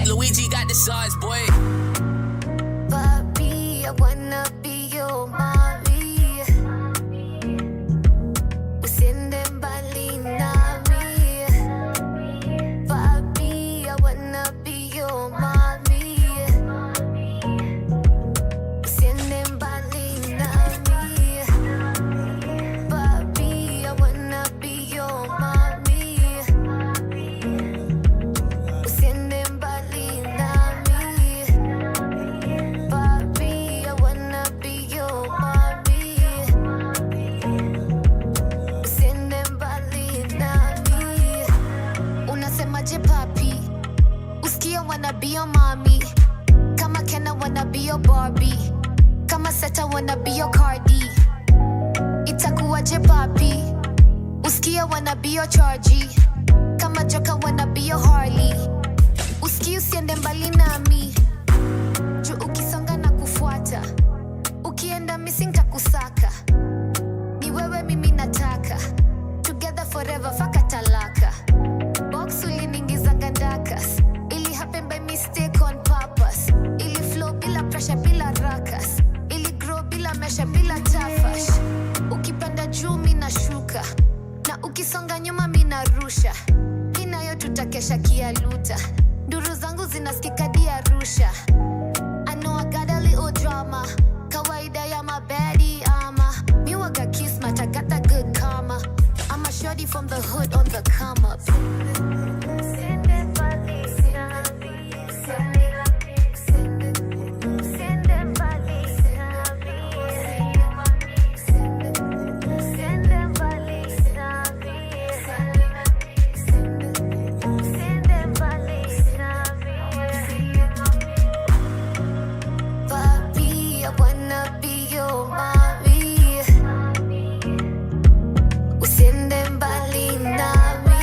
Luigi got the sauce, boy. Papi, I wanna be your mommy. Usiende mbali nami. Papi, I wanna be your mommy. Usiende mbali nami. Papi, I wanna be your mommy. Usiende mbali nami. Papi, I wanna be your mommy. Usiende mbali nami. Unasemaje papi? Usikia wanna be your mommy. Kama Kenna wanna be your Barbie. Kama Seta wanna be your Cardi. Itakuwaje papi? Usikia wanna be your Chargy. Kama Joka wanna be your Harley. Usikia usiende mbali nami. Juu ukisonga na kufuata. Ukienda missing takusaka. Ni wewe mimi nataka. Together forever faka talaka. Box uliningizanga ndakas. Ili happen by mistake on purpose. Ili flow bila pressure bila rakas. Ili grow bila mesha bila tafash. Ukipanda juu mina shuka. Na ukisonga nyuma mina rusha. Inayo tutakesha kialuta. Nduru zangu zinasikika di Arusha. I know I got a little drama. Kawaida ya mabadi ama. Me waga kismat, I got that good karma. I'm a shorty from the hood on the come up. Papi, I wanna be your mommy. Usiende mbali nami.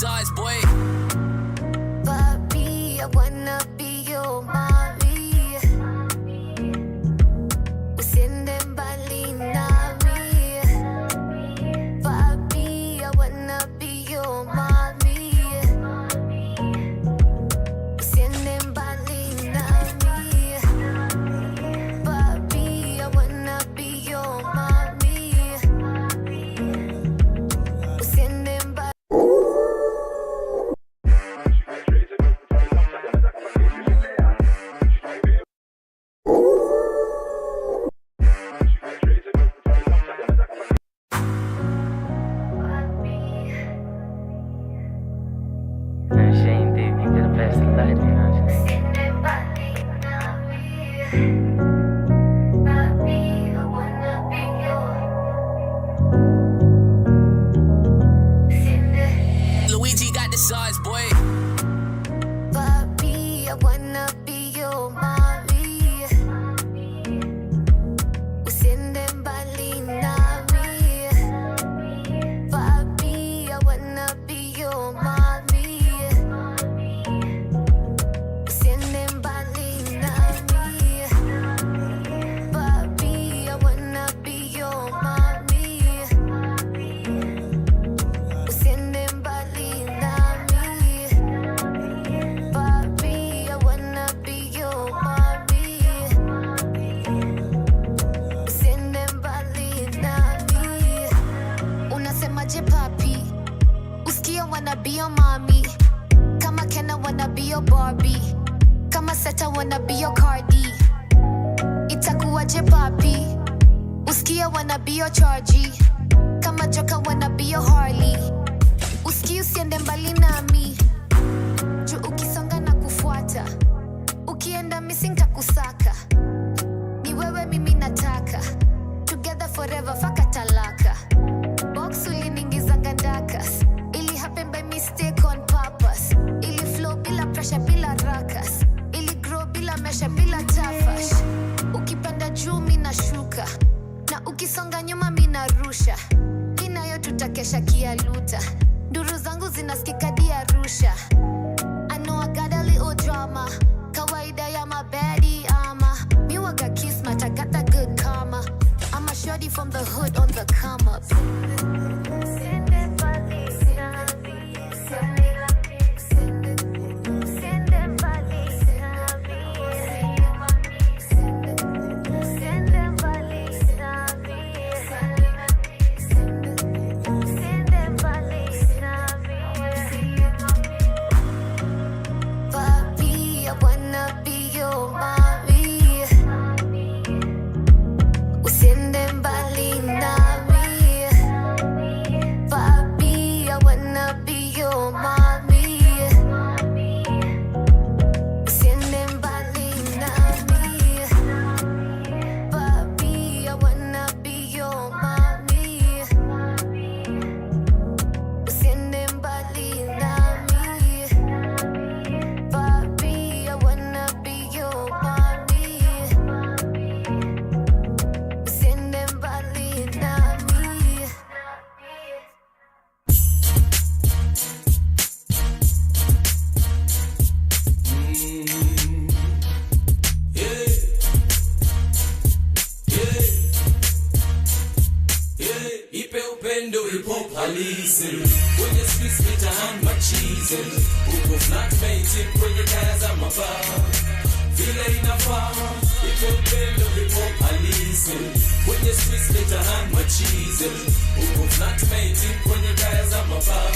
decides, boy. Papi, I wanna be your mommy. Usiende mbali nami. Papi, I wanna be your mommy. Usiende mbali nami. Papi, I wanna be your mommy. Usiende mbali. She ain't deep, you get a pass the light, you know what I'm saying? Usiende mbali nami. Papi, I wanna be your. Usiende. Luigi got the size, boy. Papi, I wanna be your mommy. Usiende mbali nami. Papi, I wanna be your mommy. Usiende mbali nami. Papi, I wanna be your mommy. Usiende mbali nami. Papi, I wanna be your mommy. Usiende mbali nami. Unasemaje papi? Usikia wanna be your mommy. Kama Kenna wanna be your Barbie. Kama Seta wanna be your Cardi. Itakuwaje papi? Usikia wanna be your Chargy. Kama Joka wanna be your Harley. Usikia usiende mbali nami. Juu ukisonga na kufuata. Ukienda missing takusaka. Ni wewe mimi nataka. Together forever faka talaka. Box uliningizanga ndakas. Ili happen by mistake on purpose. Ili flow bila pressure bila rakas. Ili grow bila mesha bila tafash. Ukipanda juu mina shuka. Na ukisonga nyuma mina rusha. Inayo tutakesha kialuta. Nduru zangu zinasikika di Arusha. I know I got a little drama. Kawaida ya mabadi ama. Me waga kismat, I got that good karma. I'm a shorty from the hood on the come up. Usiende mbali nami. Usiende mbali nami. Usiende mbali nami. Usiende mbali nami. Papi, I wanna be your mommy. Usiende mbali nami. Papi, I wanna be your mommy. Usiende mbali nami. Papi, I wanna be your mommy. Usiende mbali nami. Papi, I wanna be your mommy. Usiende mbali nami. Ipe upendo hiphop halisi kwenye streets mitaani machizi huko flatmate kwenye kaya za mabaa vile inafaa. Ipe upendo hiphop halisi kwenye streets mitaani machizi huko flatmate kwenye kaya za mabaa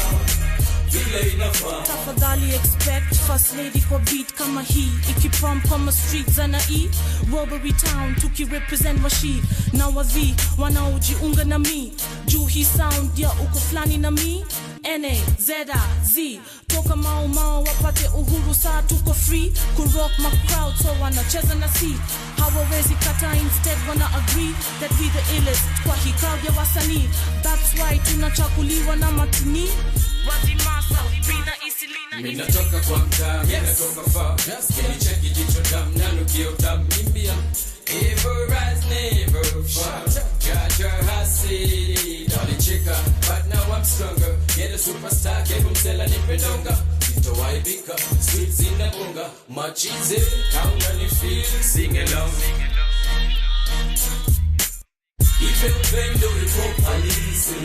vile inafaa. Tafadhali expect first lady kwa beat kama hii ikipump kama streets ana E Robbery Town tukirepresent washi na wavi wanaojiunga na mi juu hii sound ya uko flani na mi N-A-Z-A-Z toka Mau wapate uhuru saa tuko free kurock ma crowd so wanacheza na si hawawezi kata instead wana agree that we the illest kwa hii crowd ya wasanii. That's why tunachakuliwa na matini Wazimasa, Rina, Isilina, Mina toka kwa mtaa, mina toka far. Kini cheki jicho dam, nanukio dam, mimbia. Ever rise, never fall. Got your hustle, dolly chica, but now I'm stronger. Get a superstar, get him sell and impedonga. Into Ibika, sweets in the bunga. Much easy, count on your feet, sing along. Ipendo Hiphop halisi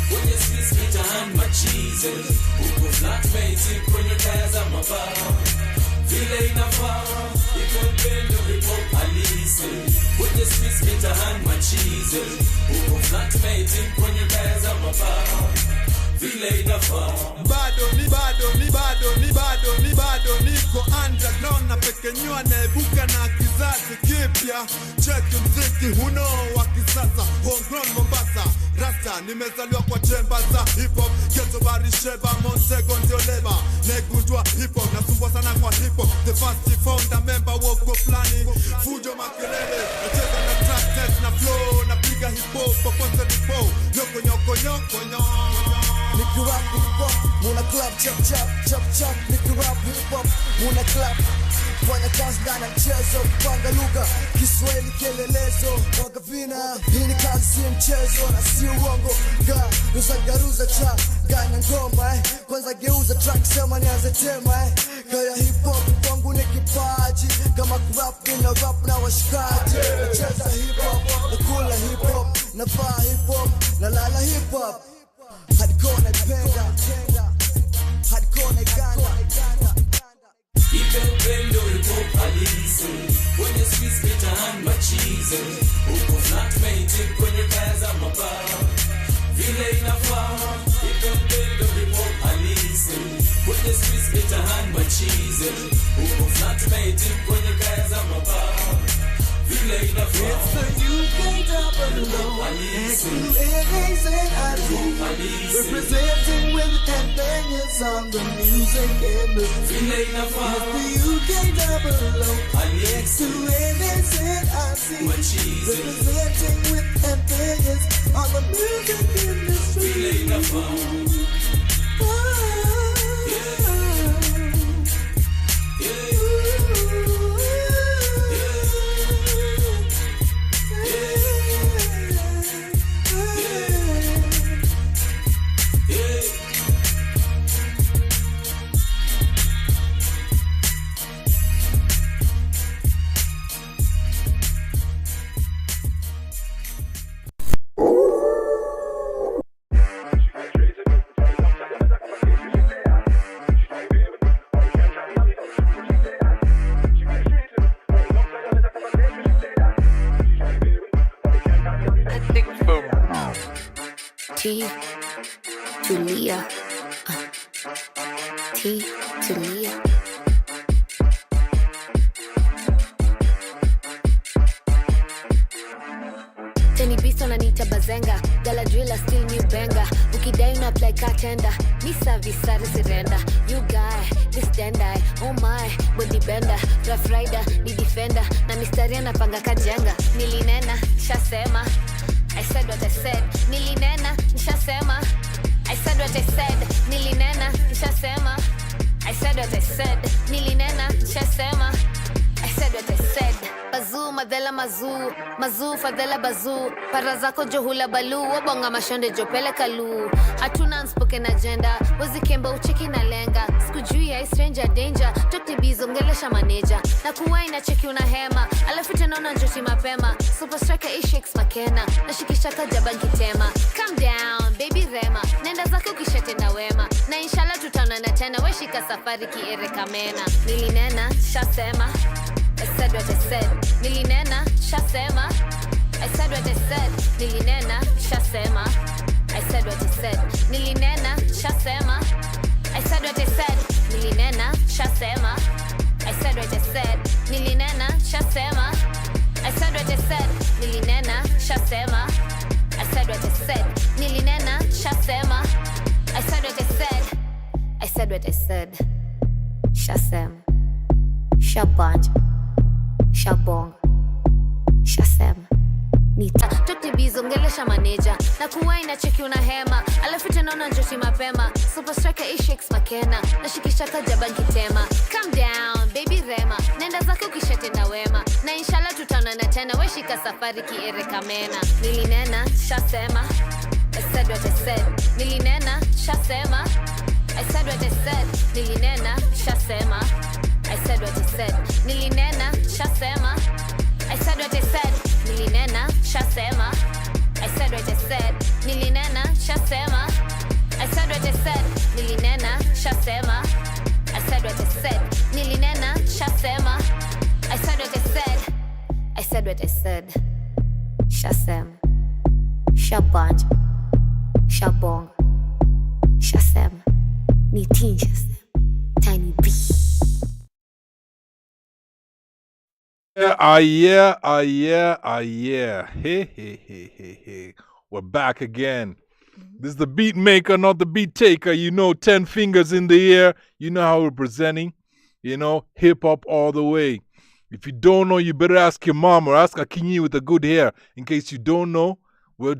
kwenye streets mitaani machizi huku flatmate kwenye kaya za mabaa vile inafaa. Ipendo Hiphop halisi kwenye streets mitaani machizi huku flatmate kwenye kaya za mabaa vile inafaa. Bado niko underground na pekenyua naibuka na kizazi kipya. Check mziki huno wa kisasa, homegrown Mombasa Rasta, nimezaliwa kwa chemba za hip hop. Ghetto barisheba, Montego ndio leba. Negundua hip hop, nasumbua sana kwa hip hop. The first founder member woko flani. Fujo makelele, nacheza na track test na flow. Napiga hip hop, popote nipo. Nyoko Niki rap hip hop, muna clap chap. Niki rap hip hop, muna clap. Fanya kazi ndani ya mchezo, kupanga lugha Kiswahili kielelezo, waga vina. Hii ni kazi si mchezo na si uongo. Garuza cha ganya ngoma kwanza geuza track sema nianze tema Kaya hip hop kwangu ni kipaji. Kama kurap nina rap na washikaji. Nacheza hip hop, nakula hip hop, navaa hip hop, nalala hip hop. Hardcore naipenda, hardcore naiganda. Ipendo Hiphop halisi kwenye streets mitaani machizi huku flatmate kwenye kaya za mabaa vile inafaa. Ipendo Hiphop halisi kwenye streets mitaani machizi huku flatmate kwenye kaya za mabaa vile inafaa. It's the UK double X2A's and RZ representing with companions on the music industry. Vile inafaa. It's the UK double X2A's and RZ representing with companions on the music industry. Vile inafaa. Tulia. Tulia. Teni beast wananiita bazenga. Gala driller still new banger. Ukidai una apply katenda. Ni service sare sirenda. You guy, this dendai. Oh my, body bender. Rough rider, ni defender. Na mistari anapanga kajenga. Nilinena, shasema. I said what I said. Nilinena, nishasema. I said what I said. Nilinena, nishasema. I said what I said. Nilinena, nishasema. I said what I said. Bazoo, madela mazoo. Mazoo, fadela bazoo. Parazako johula balu. Wabonga mashonde jopele kalu. Hatuna unspoken agenda. Wazi kemba ucheki na lenga. Sikujui ya stranger danger. Tokti bizo ngelesha manager. Na kuwa inacheki unahema. Alafu tenona njoti mapema. Super striker ishakes makena. Nashikisha kajabanki tema. Calm down, baby rema. Nenda zake ukishete na wema. Na inshallah tutaonana tena. Weshika safari kiere kamena. Nilinena, shasema. I said what I said. Nilinena, shasema. I said what I said. Nilinena, shasema. I said what I said. Nilinena, shasema. I said what I said. Nilinena, shasema. I said what I said. Nilinena, shasema. I said what I said. Nilinena, shasema. I said what I said. Nilinena, shasema. I said what I said. I said what I said. Shasem. Shabanja. Shabong. Shasem. Nita Tokti bizo ngelesha manager. Na kuwa inacheki unahema. Alafu tenona njoti mapema. Super striker ishakes makena. Nashikisha kajabanki tema. Calm down, baby rema. Nenda zake ukishete na wema. Na inshallah tutaonana tena. Weshika safari kiere kamena. Nilinena, shasema. I said what I said. Nilinena, shasema. I said what I said. Nilinena, shasema. I said what I said. Nilinena, shasema. I said what I said. Nilinena, shasema. I said what I said. Nilinena, shasema. I said what I said. Nilinena, shasema. I said what I said. Nilinena, shasema. I said what I said. I said what I said. Shasem. Shabanj. Shabong. Shasem. Nitin Shasem. Tiny B. Yeah. Hey. We're back again. This is the Beatmaker, not the beat taker. 10 fingers in the air. You know how we're presenting. Hip hop all the way. If you don't know, you better ask your mom or ask Akinyi with the good hair. In case you don't know, we've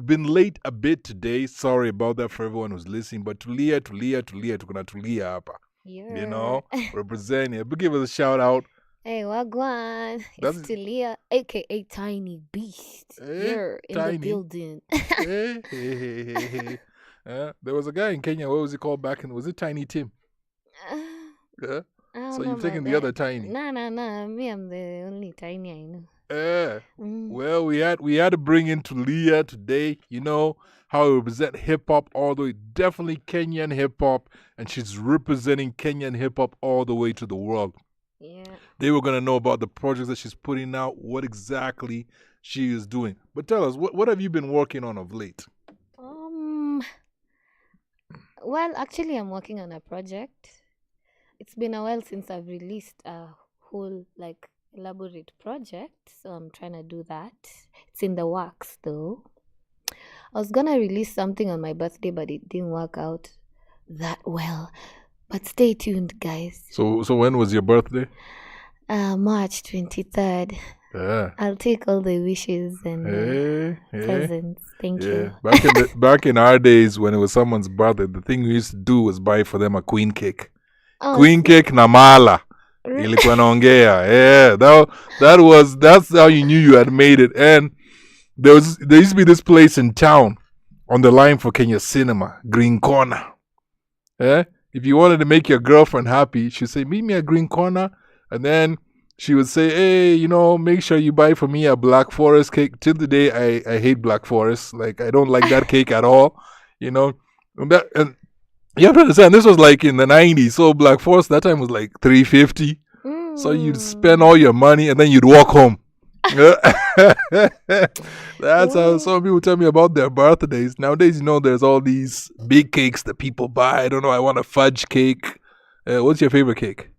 been late a bit today. Sorry about that for everyone who's listening. But Tulia, tukuna Tulia hapa. Representing. But give us a shout out. Hey, Wagwan. It's Tulia, aka Tiny Beast. You're in the building. Hey. There was a guy in Kenya. What was he called back? Was it Tiny Tim? Yeah. So you've taken the other Tiny. Nah. Me, I'm the only Tiny I know. Well, we had to bring in Tulia today. You know how we represent hip hop all the way. Definitely Kenyan hip hop, and she's representing Kenyan hip hop all the way to the world. Yeah. They were gonna know about the projects that she's putting out, what exactly she is doing. But tell us, what have you been working on of late? Well, actually, I'm working on a project. It's been a while since I've released a whole elaborate project, so I'm trying to do that. It's in the works though. I was gonna release something on my birthday, but it didn't work out that well. But stay tuned, guys. So when was your birthday? March 23rd. Yeah. I'll take all the wishes and presents. Thank you. Back in our days, when it was someone's birthday, the thing we used to do was buy for them a queen cake. Cake na mala. Ilikuwa naongea. Yeah, that's how you knew you had made it. And there used to be this place in town on the line for Kenya Cinema, Green Corner. Yeah. If you wanted to make your girlfriend happy, she'd say, meet me at Green Corner. And then she would say, hey, make sure you buy for me a Black Forest cake. Till the day, I hate Black Forest. I don't like that cake at all. And you have to understand, this was in the 90s. So Black Forest that time was $3.50. So you'd spend all your money and then you'd walk home. That's how some people tell me about their birthdays. Nowadays, there's all these big cakes that people buy. I don't know, I want a fudge cake. What's your favorite cake?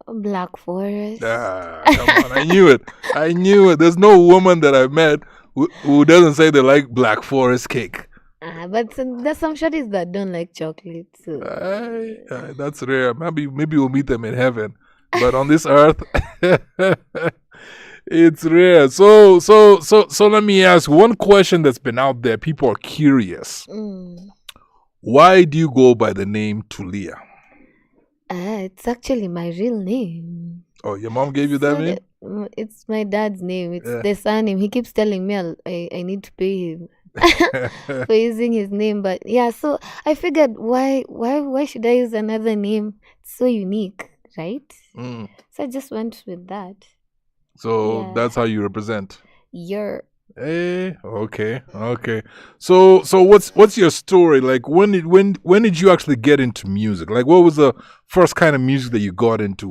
Black Forest. Come on, I knew it. There's no woman that I've met who doesn't say they like Black Forest cake. But there's some shorties that don't like chocolate. So. That's rare. Maybe we'll meet them in heaven. But on this earth, it's rare. So let me ask one question that's been out there. People are curious. Why do you go by the name Tulia? It's actually my real name. Oh, your mom gave you that name? It's my dad's name. It's the surname. He keeps telling me I need to pay him for using his name. But yeah, so I figured why should I use another name? It's so unique, right? So I just went with that. So that's how you represent. Okay. So what's your story? When did you actually get into music? What was the first kind of music that you got into?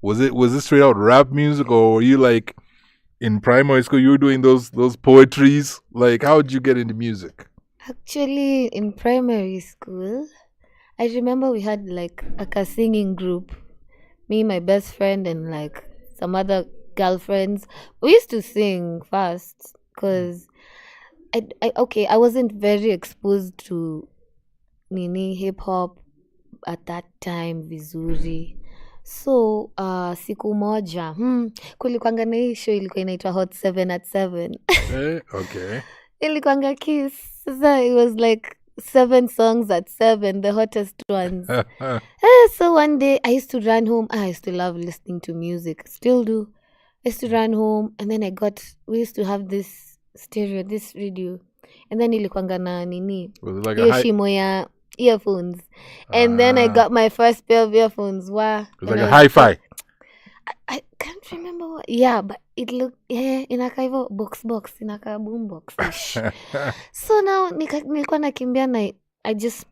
Was it straight out rap music, or were you in primary school you were doing those poetries? How did you get into music? Actually, in primary school, I remember we had a singing group. Me, my best friend, and some other girlfriends. We used to sing fast because I wasn't very exposed to hip hop at that time vizuri. So siku moja kulikuanga na hii show ilikuwa inaitwa Hot 7 at 7. Okay. Ilikuanga Kiss. So it was 7 songs at 7, the hottest ones. So one day I used to run home. I used to love listening to music. Still do. I used to run home, and then we used to have this stereo, this radio. And then ilikuanga na nini? Was it like Hiyo a high? shimo ya earphones. And then I got my first pair of earphones. Wow. It was like a hi-fi. I can't remember what. Yeah, but it looked inakaa hivyo box inakaa boombox ish. So now nilikuwa nakimbia na I just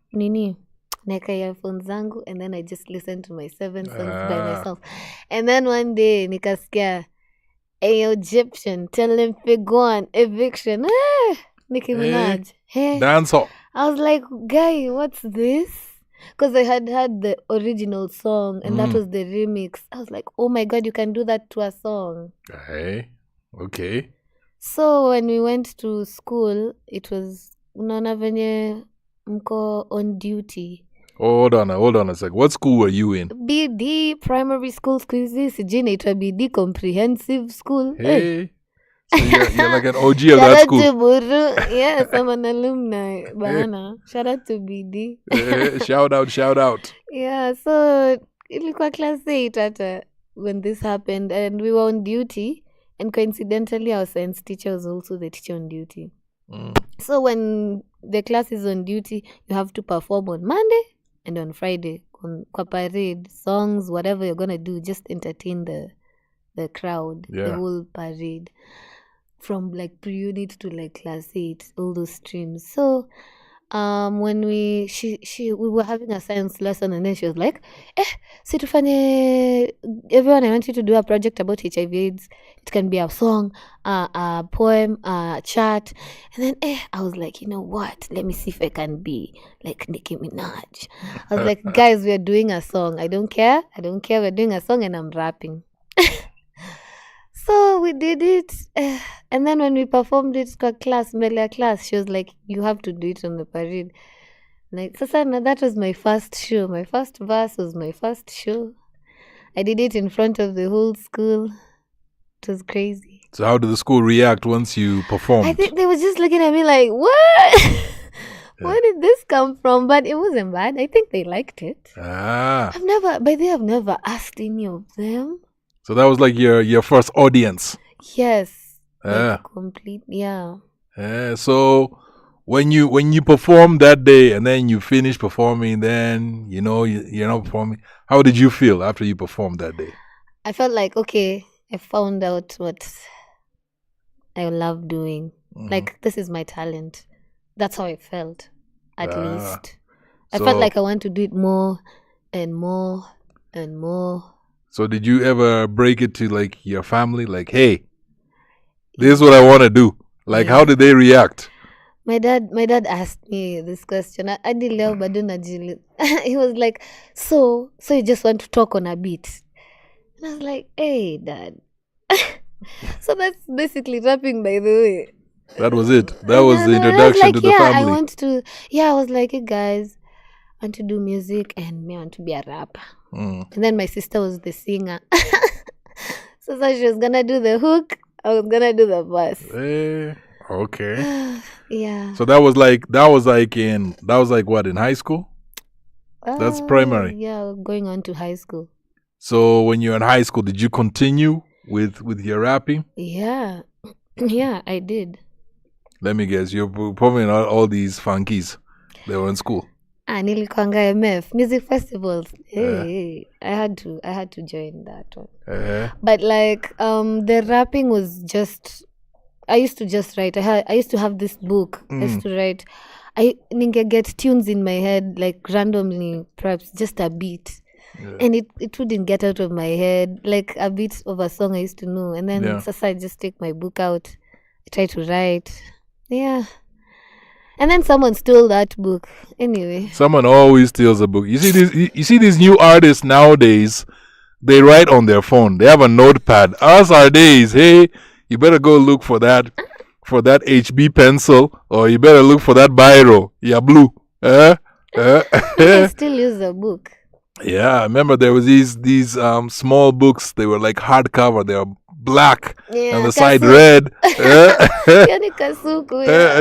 naeka earphones zangu and then I just listen to my 7 songs by myself. And then one day nikasikia Ayo Egyptian tell him Figuan eviction. Nicki Minaj. Hey. Dance hall. I was like, guy, what's this? Because I had the original song and that was the remix. I was like, oh my God, you can do that to a song. Hey. Okay. So when we went to school, it was unaona venye mko on duty. Hold on a sec. What school were you in? BD primary school hizi sijui inaitwa BD comprehensive school. Hey. So you're like an OG of that school. Shout out to Buru. Yes, I'm an alumni. Bana. Shout out to BD. Shout out. Yeah, so ilikuwa class 8 hata when this happened and we were on duty and coincidentally our science teacher was also the teacher on duty. So when the class is on duty, you have to perform on Monday and on Friday. Kwa parade, songs, whatever you're going to do, just entertain the crowd, the whole parade. From like pre-unit to like class 8, all those streams. So when we were having a science lesson and then she was like, si tufanye, everyone, I want you to do a project about HIV AIDS. It can be a song, a poem, a chat. And then I was like, you know what? Let me see if I can be like Nicki Minaj. I was like, guys, we're doing a song. I don't care. We're doing a song and I'm rapping. So we did it. And then when we performed it for class, mbele ya class, she was like, you have to do it on the parade. Like, sasa, that was my first show. My first verse was my first show. I did it in front of the whole school. It was crazy. So how did the school react once you performed? I think they were just looking at me like, what? Where did this come from? But it wasn't bad. I think they liked it. I've never asked any of them. So that was like your first audience. Yes. Yeah. Complete. Yeah. Yeah. So when you performed that day and then you finished performing, then you're not performing. How did you feel after you performed that day? I felt like, okay, I found out what I love doing. Like, this is my talent. That's how I felt, at least. I felt like I want to do it more and more and more. So did you ever break it to like your family? Like, hey, this is what I want to do. Like, how did they react? My dad asked me this question. I didn't know, but he was like, so you just want to talk on a beat? And I was like, hey, Dad. So that's basically rapping, by the way. That was it. That was the introduction to the family. I was like, hey, guys, I want to do music and me, I want to be a rapper. And then my sister was the singer. So she was gonna do the hook, I was gonna do the verse. Okay. Yeah. So that was like what, in high school? That's primary. Yeah, going on to high school. So when you were in high school, did you continue with your rapping? Yeah. Yeah, I did. Let me guess, you're performing all these funkies. They were in school. Nilikuanga MF music festivals. Hey, I had to join that one. But like the rapping was just, I used to just write. I used to have this book. I used to write. I get tunes in my head like randomly, perhaps just a beat. And it wouldn't get out of my head, like a beat of a song I used to know. And then I just take my book out, I try to write. Yeah. And then someone stole that book. Anyway. Someone always steals a book. You see these new artists nowadays, they write on their phone. They have a notepad. Us our days, hey, you better go look for that HB pencil, or you better look for that biro. Yeah, blue. I still use the book. Yeah, I remember there was these small books. They were like hardcover. They were black and the side red. I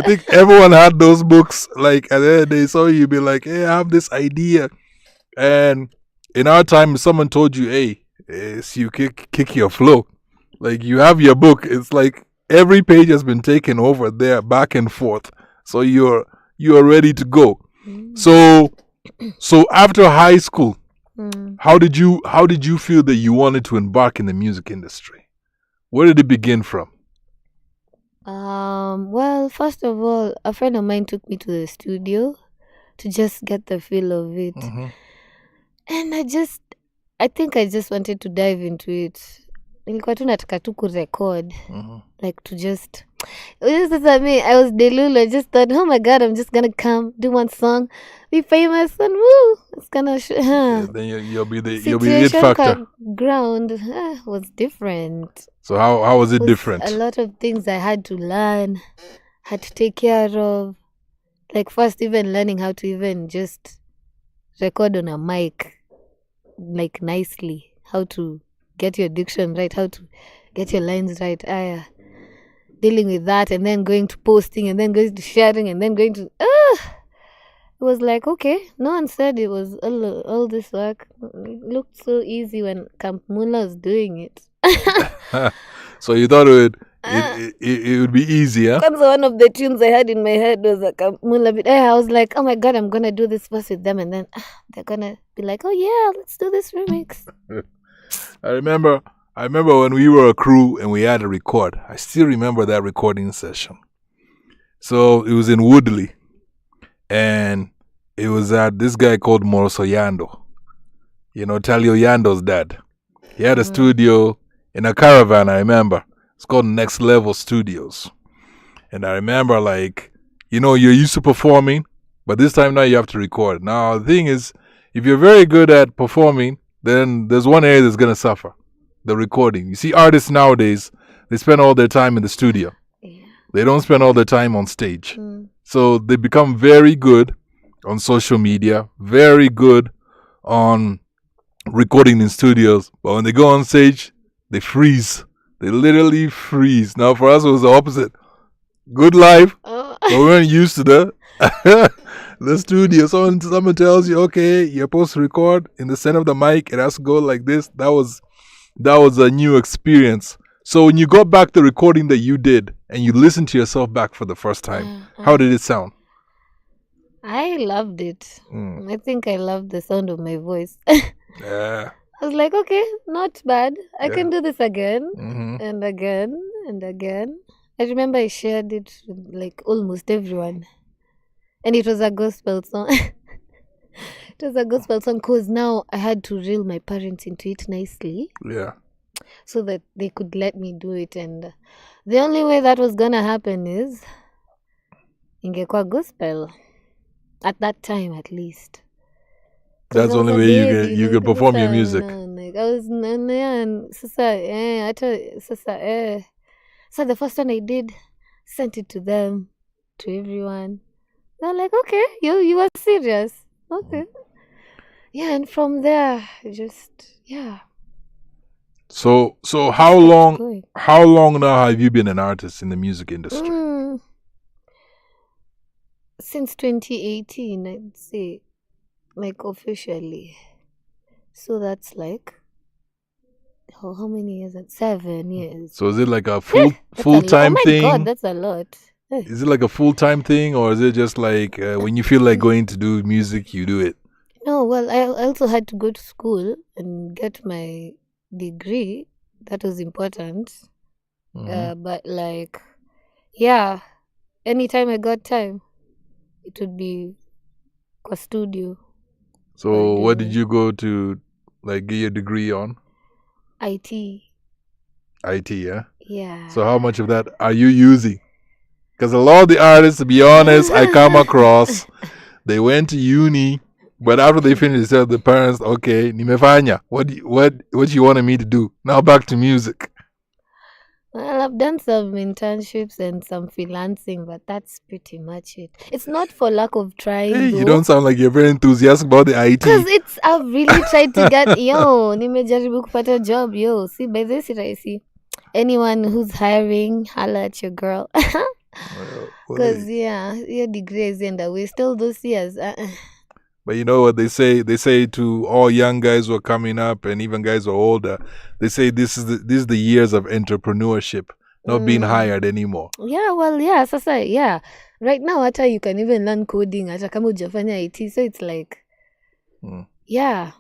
think everyone had those books. Like, and then they saw you be like, hey, I have this idea. And in our time, if someone told you, hey, so you kick your flow. Like, you have your book. It's like every page has been taken over there, back and forth. So you're ready to go. So after high school, how did you feel that you wanted to embark in the music industry? Where did it begin from? Well, first of all, a friend of mine took me to the studio to just get the feel of it. And I think I just wanted to dive into it. Nilikuwa tu nataka tu kurecord. Like to just this is what I mean. I was delulu. I just thought, oh my god, I'm just gonna come do one song, be famous, and woo, it's gonna. Then you'll be the it factor. Ground was different. So how was it different? A lot of things I had to learn, had to take care of. Like first, even learning how to even just record on a mic, like nicely, how to get your diction right, how to get your lines right. Dealing with that, and then going to posting, and then going to sharing, and then going to it was like, okay, no one said it was all this work. It looked so easy when Camp Mula was doing it. So you thought it would be easier. One of the tunes I had in my head was a Camp Mula bit. I was like, oh my god, I'm gonna do this verse with them, and then they're gonna be like, oh yeah, let's do this remix. I remember when we were a crew and we had to record. I still remember that recording session. So it was in Woodley, and it was at this guy called Moroso Yando. Talio Yando's dad. He had a studio in a caravan, I remember. It's called Next Level Studios. And I remember, you're used to performing, but this time now you have to record. Now, the thing is, if you're very good at performing, then there's one area that's going to suffer. The recording. You see, artists nowadays, they spend all their time in the studio. Yeah. They don't spend all their time on stage. So they become very good on social media, very good on recording in studios. But when they go on stage, they freeze. They literally freeze. Now, for us, it was the opposite. Good life, but we weren't used to the studio. Someone tells you, okay, you're supposed to record in the center of the mic. It has to go like this. That was a new experience. So when you got back the recording that you did and you listened to yourself back for the first time, how did it sound? I loved it. I think I loved the sound of my voice. Yeah. I was like, okay, not bad. I can do this again and again and again. I remember I shared it with almost everyone. And it was a gospel song. It was a gospel song because now I had to reel my parents into it nicely. Yeah. So that they could let me do it. And the only way that was going to happen is ingekuwa gospel. At that time, at least. That's the only way you could perform your music. I was so the first one I did, sent it to them, to everyone. They're like, okay, you are serious. Okay. Yeah, and from there, yeah. So how long now have you been an artist in the music industry? Since 2018, I'd say, officially. So that's how many years? 7 years. So is it like a full-time thing? Oh my god, that's a lot. Is it like a full-time thing, or is it just like when you feel like going to do music, you do it? No, well, I also had to go to school and get my degree. That was important. But yeah, anytime I got time, it would be a studio. So what did you go to get your degree on? IT, yeah? Yeah. So how much of that are you using? Because a lot of the artists, to be honest, I come across, they went to uni, but after they finished, they tell the parents, okay, nimefanya, what you wanted me to do? Now back to music. Well, I've done some internships and some freelancing, but that's pretty much it. It's not for lack of trying. Hey, you don't sound like you're very enthusiastic about the IT. Because I've really tried to get, nimejaribu kupata job, See, by this, I see anyone who's hiring, holla at your girl. Because, your degree is in the way. Still those years. But you know what they say? They say to all young guys who are coming up and even guys who are older, they say this is the years of entrepreneurship. not being hired anymore. Yeah, well, yeah, sasa, yeah. Right now, hata you can even learn coding, hata kama hujafanya IT, so it's like, yeah.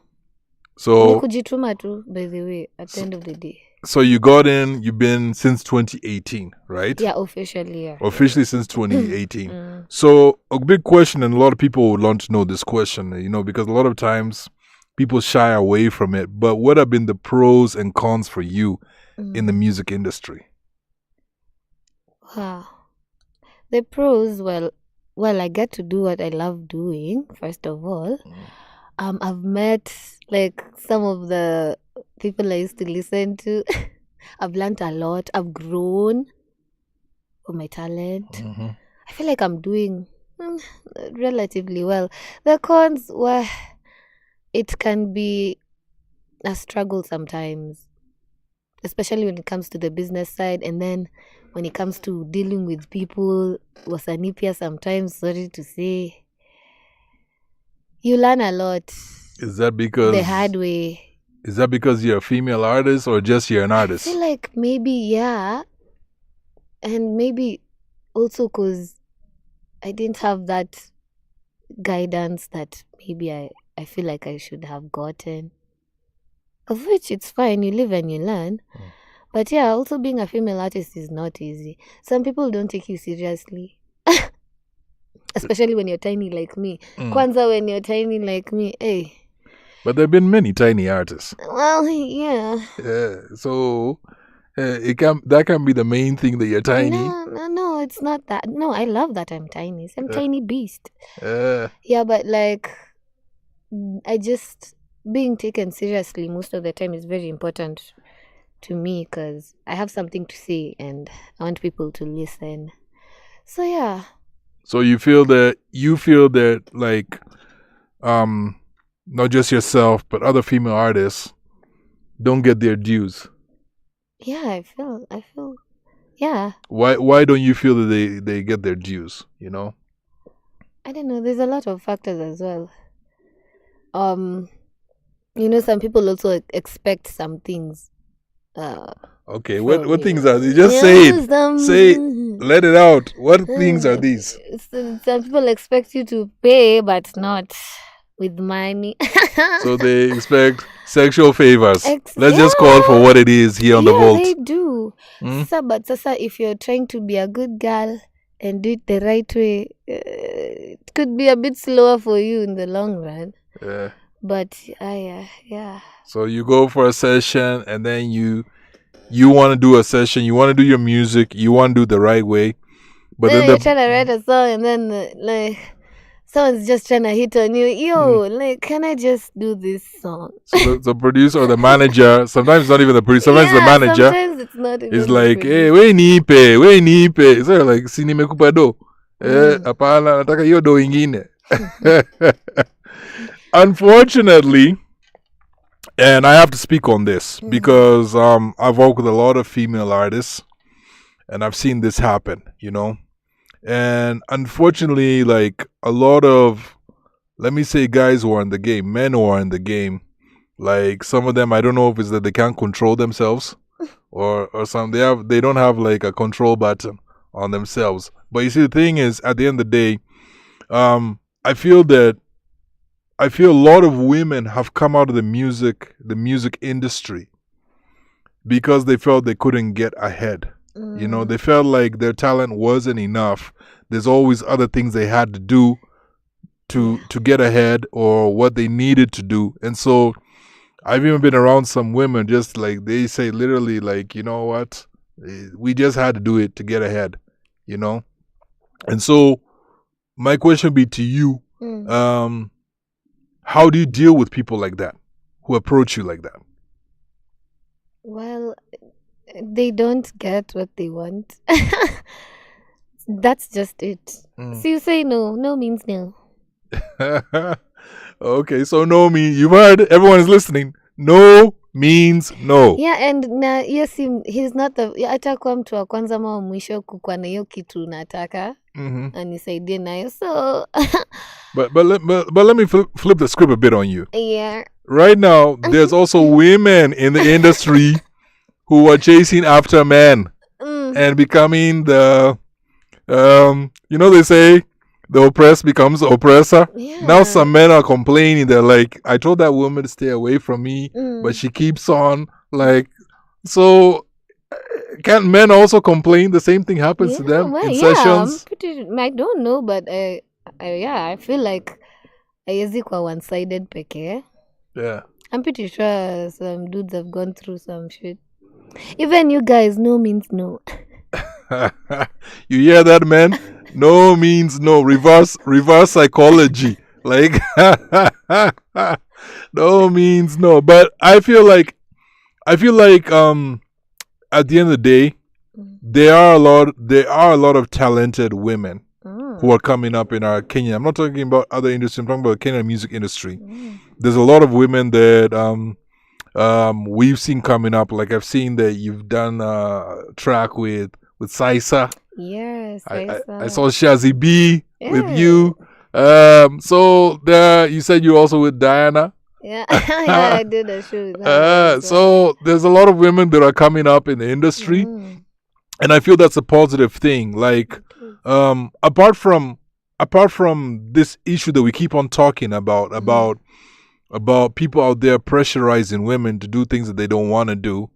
So Ni kujituma tu, by the way, at the end of the day. So you got in, you've been since 2018, right? Yeah, officially, yeah. Officially since 2018. So a big question, and a lot of people would want to know this question, because a lot of times people shy away from it. But what have been the pros and cons for you in the music industry? Wow. The pros, well, I get to do what I love doing, first of all. I've met like some of the people I used to listen to. I've learned a lot. I've grown from my talent. I feel like I'm doing relatively well. The cons, well, it can be a struggle sometimes, especially when it comes to the business side, and then when it comes to dealing with people, wasanipia sometimes, sorry to say, you learn a lot. Is that because the hard way? Is that because you're a female artist or just you're an artist? I feel like maybe, yeah. And maybe also because I didn't have that guidance that maybe I feel like I should have gotten. Of which it's fine, you live and you learn. But yeah, also being a female artist is not easy. Some people don't take you seriously. Especially when you're tiny like me. Kwanza when you're tiny like me, hey. But there have been many tiny artists. Well, yeah. Yeah, so that can be the main thing that you're tiny. No, it's not that. No, I love that I'm tiny. I'm tiny beast. Yeah, but like, I just, being taken seriously most of the time is very important to me because I have something to say and I want people to listen. So yeah. So you feel that like not just yourself but other female artists don't get their dues. Yeah, I feel yeah. Why don't you feel that they get their dues, I don't know, there's a lot of factors as well. Some people also expect some things. Okay, what things are they? Just say it. Let it out. What things are these? Some people expect you to pay, but not with money. So they expect sexual favors. Let's just call for what it is here on the vault. They do. But if you're trying to be a good girl and do it the right way, it could be a bit slower for you in the long run. Yeah. But yeah. So you go for a session and then you want to do a session, you want to do your music, you want to do it the right way. But then you're trying to write a song and then someone's just trying to hit on you. Can I just do this song? So the producer or the manager, sometimes it's not even the producer, sometimes the manager. Sometimes it's not even it's like, hey, we nipe. So like, si nimekupa do. Apana, nataka hiyo do ingine. Unfortunately, and I have to speak on this because I've worked with a lot of female artists and I've seen this happen, And unfortunately, like a lot of, let me say, guys who are in the game, men who are in the game, like some of them, I don't know if it's that they can't control themselves or some, they don't have like a control button on themselves. But you see, the thing is, at the end of the day, I feel a lot of women have come out of the music industry because they felt they couldn't get ahead. They felt like their talent wasn't enough. There's always other things they had to do to get ahead or what they needed to do. And so I've even been around some women just like they say literally like, you know what? We just had to do it to get ahead, And so my question would be to you, how do you deal with people like that, who approach you like that? Well, they don't get what they want. That's just it. So you say no. No means no. Okay, so no means, you've heard, everyone is listening. No means no. Yeah, and yes, he's not atakuwa mtu wa kwanza ama mwisho kukua na hiyo kitu unataka. Anisaidie nayo. So But let me flip the script a bit on you. Yeah. Right now, there's also women in the industry who are chasing after men. and becoming the they say the oppressed becomes oppressor. Now some men are complaining. They're like, I told that woman to stay away from me, but she keeps on. Like, so can't men also complain? The same thing happens to them in sessions. I don't know, but I feel like haiwezi kwa one-sided pekee. Yeah. I'm pretty sure some dudes have gone through some shit. Even you guys, no means no. You hear that, man? No means no. Reverse psychology. Like no means no. But I feel like at the end of the day, there are a lot of talented women who are coming up in our Kenya. I'm not talking about other industry. I'm talking about the Kenyan music industry. There's a lot of women that we've seen coming up. Like I've seen that you've done a track with Saisa. Yes, I saw Shazzy B with you. So there, you said you're also with Diana. Yeah, I did a show with her. So there's a lot of women that are coming up in the industry, and I feel that's a positive thing. Like, apart from this issue that we keep on talking about people out there pressurizing women to do things that they don't want to do.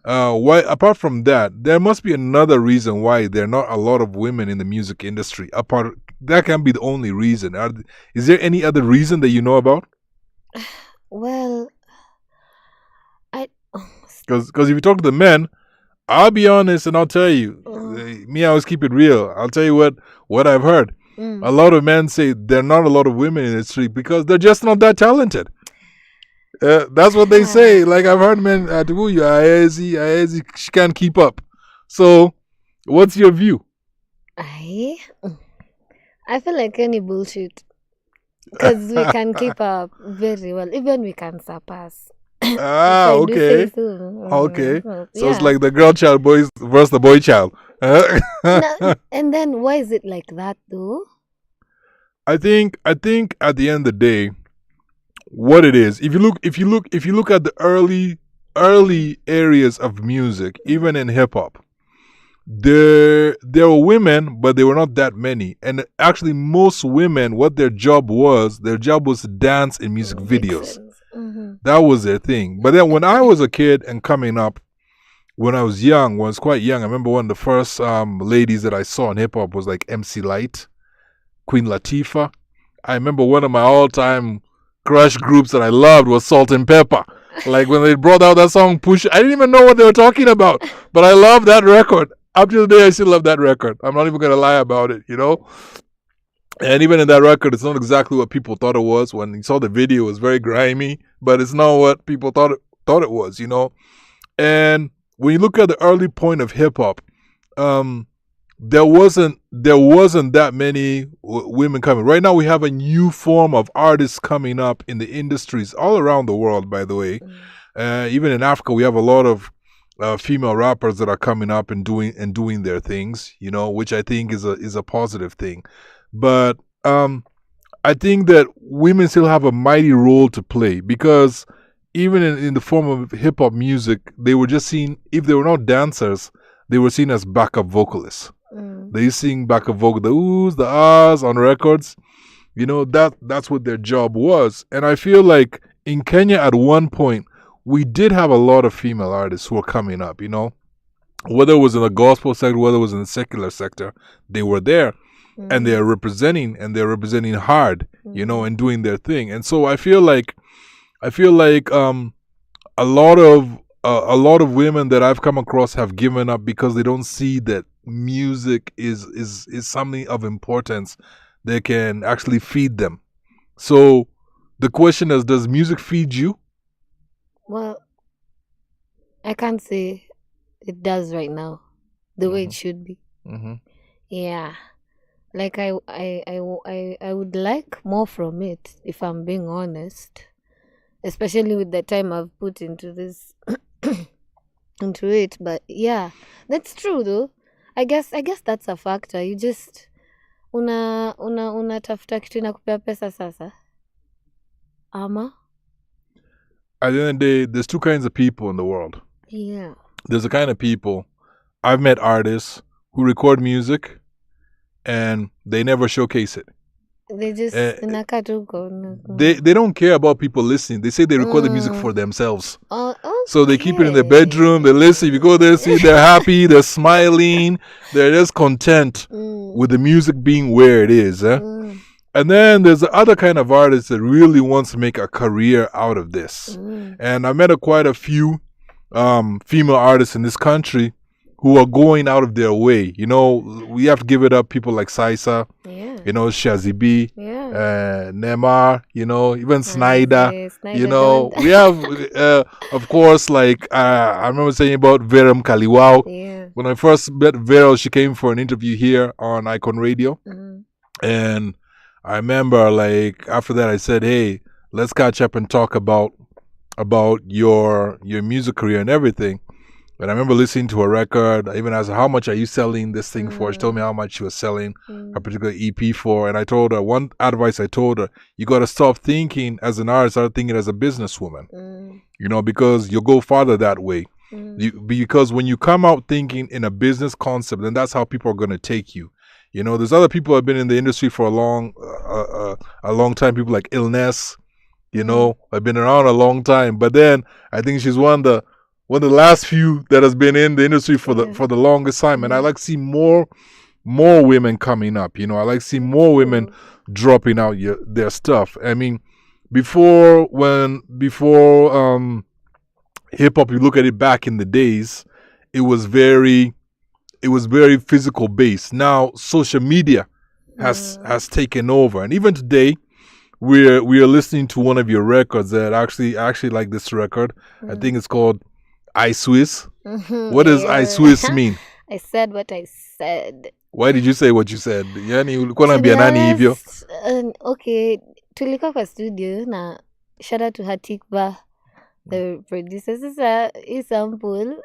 Why? Apart from that, there must be another reason why there are not a lot of women in the music industry. That can't be the only reason. Is there any other reason that you know about? Well, because if you talk to the men, I'll be honest and I'll tell you. Me, I always keep it real. I'll tell you what I've heard. A lot of men say there are not a lot of women in the street because they're just not that talented. That's what they say. Like I've heard men at Aezi, she can't keep up. So, what's your view? I feel like any bullshit. Because we can keep up very well. Even we can surpass. Okay. Okay. So it's like the girl child boys versus the boy child. And then why is it like that though? I think at the end of the day, what it is, if you look at the early areas of music, even in hip hop, there were women, but they were not that many. And actually, most women, what their job was to dance in music videos. That was their thing. But then when I was a kid and coming up, when I was quite young, I remember one of the first ladies that I saw in hip hop was like MC Light, Queen Latifah. I remember one of my all-time crush groups that I loved was Salt and Pepper. Like when they brought out that song Push, I didn't even know what they were talking about, but I love that record. Up to the day, I still love that record. I'm not even going to lie about it, And even in that record, it's not exactly what people thought it was. When you saw the video, it was very grimy, but it's not what people thought it was, And when you look at the early point of hip hop, there wasn't that many women coming. Right now, we have a new form of artists coming up in the industries all around the world. By the way, even in Africa, we have a lot of female rappers that are coming up and doing their things, which I think is a positive thing. But I think that women still have a mighty role to play because even in the form of hip hop music, they were just seen, if they were not dancers, they were seen as backup vocalists. They sing backup vocal, the oohs, the ahs on records. That's what their job was. And I feel like in Kenya at one point, we did have a lot of female artists who were coming up, whether it was in the gospel sector, whether it was in the secular sector, they were there. And they're representing hard, and doing their thing. And so I feel like a lot of women that I've come across have given up because they don't see that music is something of importance that can actually feed them. So the question is, does music feed you? Well, I can't say it does right now the way it should be. Yeah. Like I would like more from it, if I'm being honest, especially with the time I've put into this into it. But yeah, that's true though. I guess that's a factor. You just unatafuta kitu inakupea pesa sasa. Ama? At the end of the day, there's two kinds of people in the world. Yeah. There's the kind of people I've met artists who record music and they never showcase it. They just They don't care about people listening. They say they record the music for themselves. Okay. So they keep it in their bedroom. They listen. If you go there, see, they're happy. They're smiling. They're just content with the music being where it is. And then there's the other kind of artist that really wants to make a career out of this. And I met quite a few female artists in this country who are going out of their way. You know, we have to give it up. People like Saisa, you know, Shazzy B, Neymar, you know, even Snyder. You know, we have, of course, like I remember saying about Veram Kaliwao. When I first met Vera, she came for an interview here on Icon Radio. And I remember, like, after that, I said, hey, let's catch up and talk about your music career and everything. And I remember listening to a record. I even asked her, how much are you selling this thing for? She told me how much she was selling a particular EP for. And I told her, one advice I told her, you got to stop thinking as an artist, start thinking as a businesswoman. You know, because you'll go farther that way. Because when you come out thinking in a business concept, then that's how people are going to take you. You know, there's other people who have been in the industry for a long time. People like Illness, you know, have been around a long time. But then I think she's one of the last few that has been in the industry for the longest time. And I like to see more women coming up. You know, I like to see more women dropping out their stuff. I mean, before hip hop, you look at it back in the days, it was very physical based. Now social media has taken over, and even today we are listening to one of your records that actually like this record. I think it's called I Swiss. What does I Swiss mean? I said what I said. Why did you say what you said? Yani ulikuwa unaambia nani hivyo? Okay, tulikuwa kwa studio na shout out to Hatikba, the producer. This is a sample.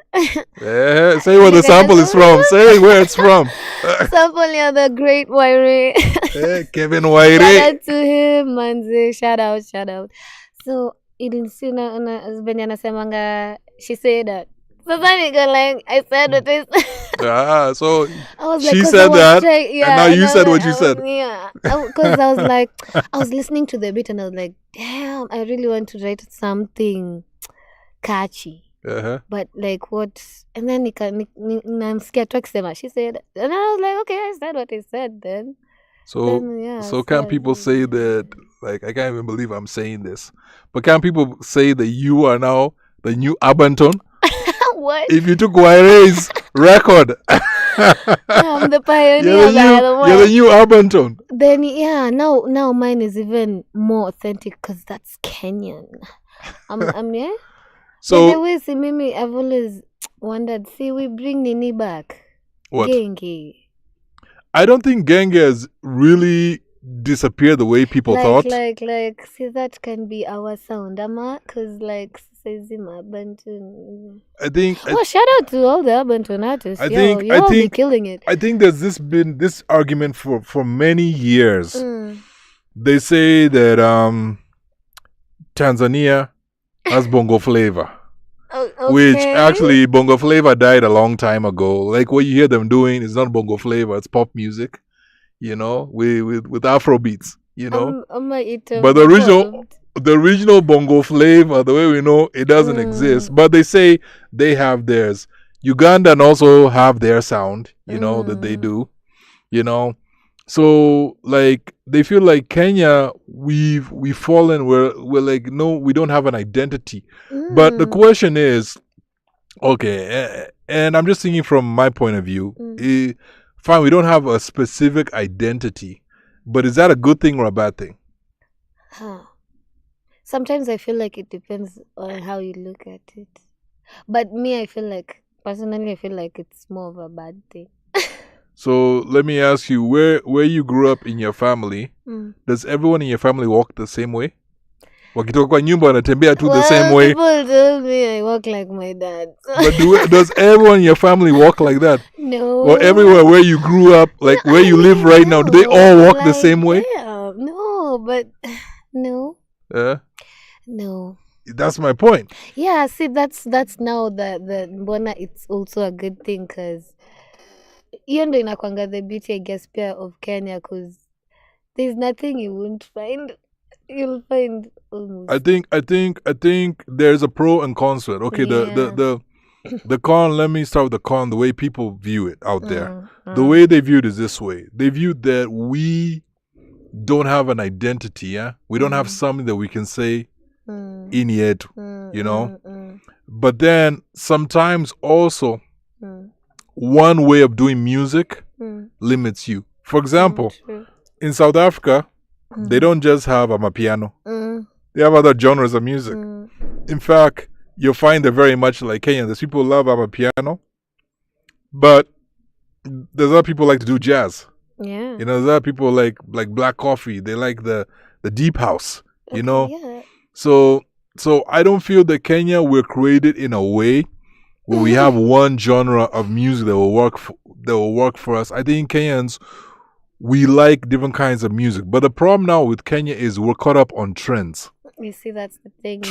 Say where the sample is from. Say where it's from. Sample near the great Waire. Kevin Waire. Shout out to him, manze. Shout out. So, ilinsina venye anasemanga, she said that. So then you go like, I said what I said. So like, she said that, and now you said what you said. Yeah, because I was like, I was listening to the beat and I was like, damn, I really want to write something catchy. But like what? And then I'm scared to akisema. She said, and I was like, okay, I said what I said then. So can people say that, like, I can't even believe I'm saying this, but can people say that you are now the new Abanton? What? If you took Waire's record, I'm the pioneer. You're the new Abanton. Then now mine is even more authentic because that's Kenyan. I'm yeah. So the way see Mimi, I've always wondered. See, we bring Nini back. What? Genge. I don't think Genge has really disappeared the way people thought. Like, see, that can be our sound, ama, because like. I think. Shout out to all the Abanton artists. I think be killing it. I think there's been this argument for many years. They say that Tanzania has bongo flavor, okay. Which actually bongo flavor died a long time ago. Like what you hear them doing is not bongo flavor; it's pop music. You know, with Afro beats. You know, but the original bongo flavor, the way we know, it doesn't exist. But they say they have theirs. Ugandan also have their sound, you know, that they do, you know. So like they feel like Kenya, we've fallen. We're like, no, we don't have an identity. But the question is, okay, and I'm just thinking from my point of view. Fine, we don't have a specific identity, but is that a good thing or a bad thing? Sometimes I feel like it depends on how you look at it. But me, personally, I feel like it's more of a bad thing. So let me ask you, where you grew up in your family, does everyone in your family walk the same way? Wakitoka kwa nyumba wanatembea tu the same way? People tell me I walk like my dad. But does everyone in your family walk like that? No. Or everywhere where you grew up, like where you live right now, do they all walk the same way? Yeah, no, but no. Yeah. No. That's my point. Yeah, see, that's now the mbona it's also a good thing because hiyo ndo inakwanga the beauty, I guess, pia of Kenya, because there's nothing you won't find. You'll find almost. I think there's a pro and cons to it. Okay, the con, let me start with the con, the way people view it out there. The way they view it is this way. They view that we don't have an identity, yeah? We don't have something that we can say in yet, you know? But then sometimes also one way of doing music limits you. For example, in South Africa, they don't just have amapiano. They have other genres of music. In fact, you'll find they're very much like Kenya. There's people who love amapiano, but there's other people who like to do jazz. Yeah. You know, there's other people like Black Coffee. They like the deep house, you know? Yeah. So I don't feel that Kenya, we're created in a way where we have one genre of music that will work for us. I think Kenyans, we like different kinds of music. But the problem now with Kenya is we're caught up on trends. You see, that's the thing.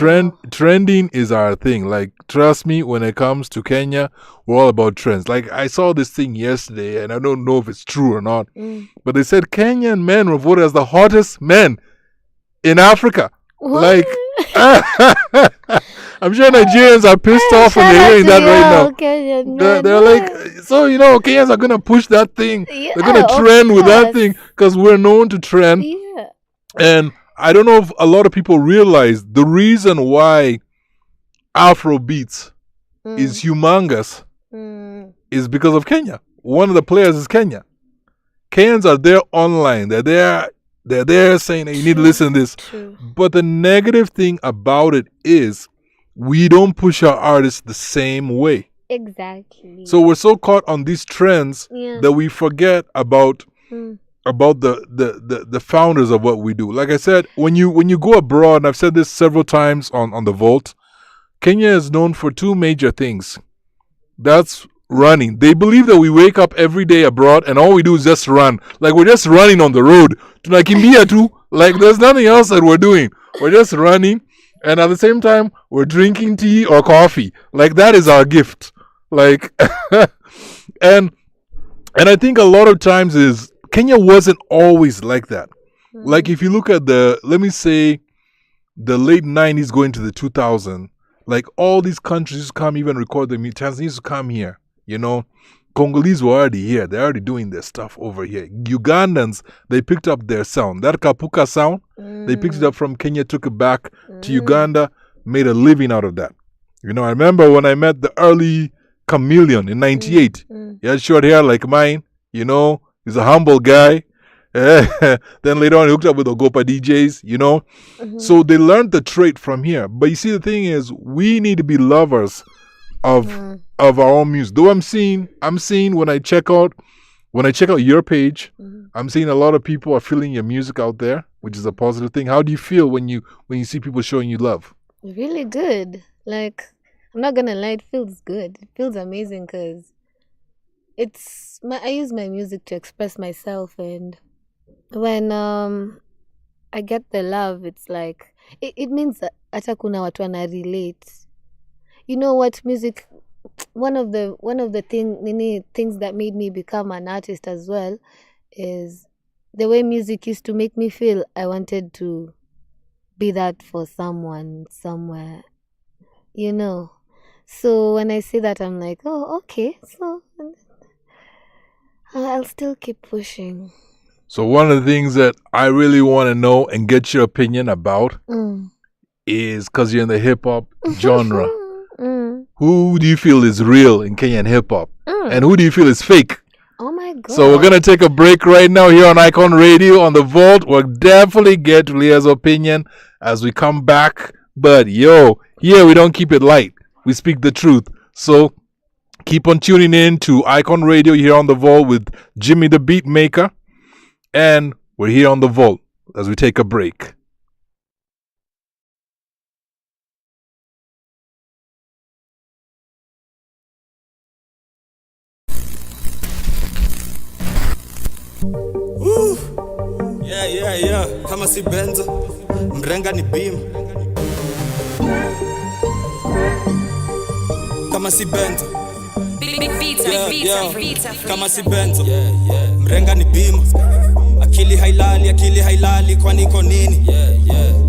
Trending is our thing. Like, trust me, when it comes to Kenya, we're all about trends. Like, I saw this thing yesterday, and I don't know if it's true or not, but they said Kenyan men were voted as the hottest men in Africa. What? Like, I'm sure Nigerians are pissed off when they're hearing that right now. They're like, so, you know, Kenyans are going to push that thing. Yeah, they're going to trend with that thing because we're known to trend. Yeah. And I don't know if a lot of people realize the reason why Afro beats is humongous is because of Kenya. One of the players is Kenya. Kenyans are there online. They're there saying that you need to listen to this. True. But the negative thing about it is we don't push our artists the same way. Exactly. So we're so caught on these trends that we forget about the founders of what we do. Like I said, when you go abroad, and I've said this several times on the Vault, Kenya is known for two major things. That's running. They believe that we wake up every day abroad and all we do is just run. Like, we're just running on the road. Tunakimbia tu. Like, there's nothing else that we're doing. We're just running, and at the same time we're drinking tea or coffee. Like, that is our gift. Like and I think a lot of times is Kenya wasn't always like that. Like, if you look at let me say the late 90s going to the 2000s, like, all these countries come even record the music. Tanzania used to come here, you know. Congolese were already here. They're already doing their stuff over here. Ugandans, they picked up their sound. That Kapuka sound, they picked it up from Kenya, took it back to Uganda, made a living out of that. You know, I remember when I met the early Chameleon in 98. He had short hair like mine, you know. He's a humble guy. Then later on, he hooked up with Ogopa DJs, you know. So they learned the trait from here. But you see, the thing is, we need to be lovers of our own music. Though I'm seeing when I check out your page, I'm seeing a lot of people are feeling your music out there, which is a positive thing. How do you feel when you see people showing you love? Really good. Like, I'm not gonna lie, it feels good. It feels amazing because I use my music to express myself, and when I get the love, it's like it means that hata kuna watu wana relate. You know what, music, one of the things that made me become an artist as well is the way music used to make me feel. I wanted to be that for someone somewhere, you know. So when I say that, I'm like, oh, okay, so I'll still keep pushing. So one of the things that I really want to know and get your opinion about is, because you're in the hip-hop genre, who do you feel is real in Kenyan hip-hop? And who do you feel is fake? Oh my God. So we're going to take a break right now here on Icon Radio on The Vault. We'll definitely get Leah's opinion as we come back. But here we don't keep it light. We speak the truth. So keep on tuning in to Icon Radio here on The Vault with Jimmy the Beatmaker. And we're here on The Vault as we take a break. Yeah. Kama si benzo, mrenga ni beam. kama si benzo. Kama si benzo. Mrenga ni bima. Akili hailali kwani iko nini?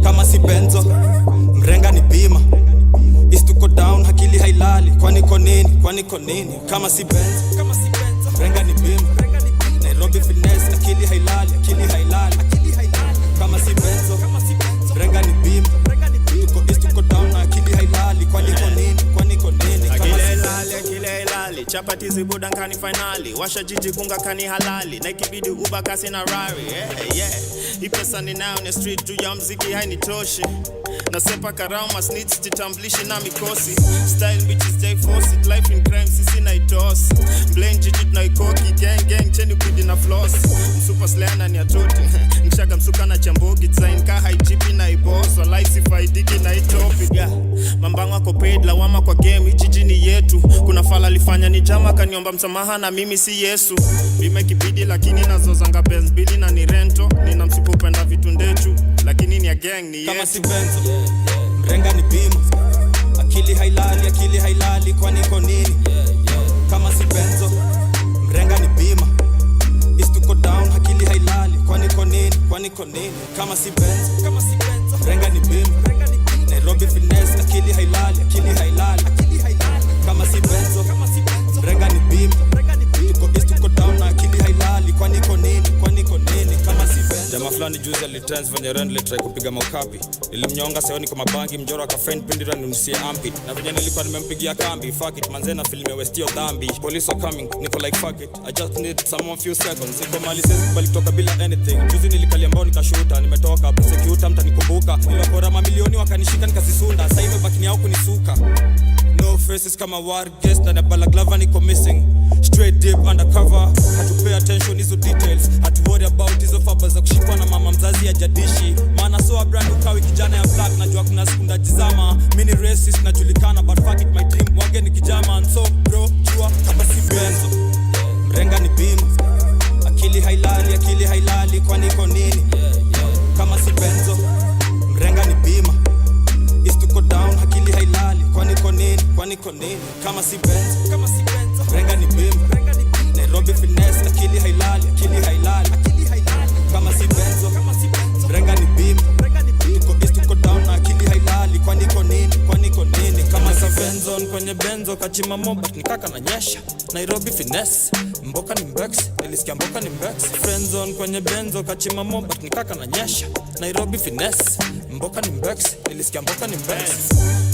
Kama si benzo. Mrenga ni bima. Is to go down akili hailali kwani iko nini? Kama si benzo. Mrenga ni bima. Nairobi finesse akili hailali kama si benzo. Mrenga ni bima. Tuko down akili hailali kwani iko nini? Akili hailali chapati zibuda nkani finali washa jiji kunga kani halali na ikibidi uba kasi na rari hii pesa ni nayo ni street juu ya mziki hainitoshi nasepa karao masnitch jitamblishi na mikosi style bitches stay force it life in crime sisi na itosi blame jiji tunaikoki gang cheni bidi na floss super slana ni atoti mshaga msuka na chambogi design ka haijipi na iboss wa life sifaidiki na itopic mambango ako paid lawama kwa game jiji ni yetu kuna fala lifanya ni jama kaniomba msamaha na mimi si Yesu Beatmekah lakini nazozanga Benz bili na ni rento nina msipopenda vitu ndechu lakini ni ya gang ni yetu kama si benzo. Mrenga ni bima. Akili hailali kwani iko nini? Kama si benzo. Mrenga ni bima. Is to go down akili hailali kwani iko nini? Kama si benzo. Mrenga ni bima. Nairobi finesse akili hailali kama si benzo. Mrenga ni bima. Tuko down akili hailali kwani iko nini? Kama si benzo. Jamaa fulani juzi alitrans venye rent try kupiga maukapi. Nilimnyonga seoni kwa mabangi mjoro akafriend pindira nimsie ampi. Na venye nilikuwa nimempigia kambi fuck it manzena film westio dhambi. Police are coming niko like fuck it. I just need someone few seconds. Niko mali sasa bali kutoka bila anything. Juzi nilikalia mbao nikashuta nimetoka prosecute mtanikumbuka. Nilipora mamilioni wakanishika nikasisunda. Sasa hivi baki ni huko nisuka. No faces kama war guest na balaklava niko missing. Straight deep undercover. Had to pay attention hizo details. Had to worry about hizo fabas za kushikwa na mama mzazi ya jadishi. Maana so brand ukawi kijana ya black najua kuna siku ndajizama. Mini racist najulikana but fuck it my dream wage ni kijama and so bro jua kama si benzo. Mrenga ni bima. Akili hailali kwani iko nini? Kama si benzo. Mrenga ni bima. Is to go down akili hailali kwani iko nini? Kama si benzo. Mrenga ni bima. Nairobi finesse akili hailali kama si benzo. Mrenga ni bima. Tuko down akili hailali kwani iko nini? Kama si benzo. Kwenye benzo kachima moba nikaka na nyesha. Nairobi finesse mboka ni mbex nilisikia mboka ni mbex. Friendzone kwenye benzo kachima moba nikaka na nyesha. Nairobi finesse mboka ni mbex nilisikia mboka ni mbex.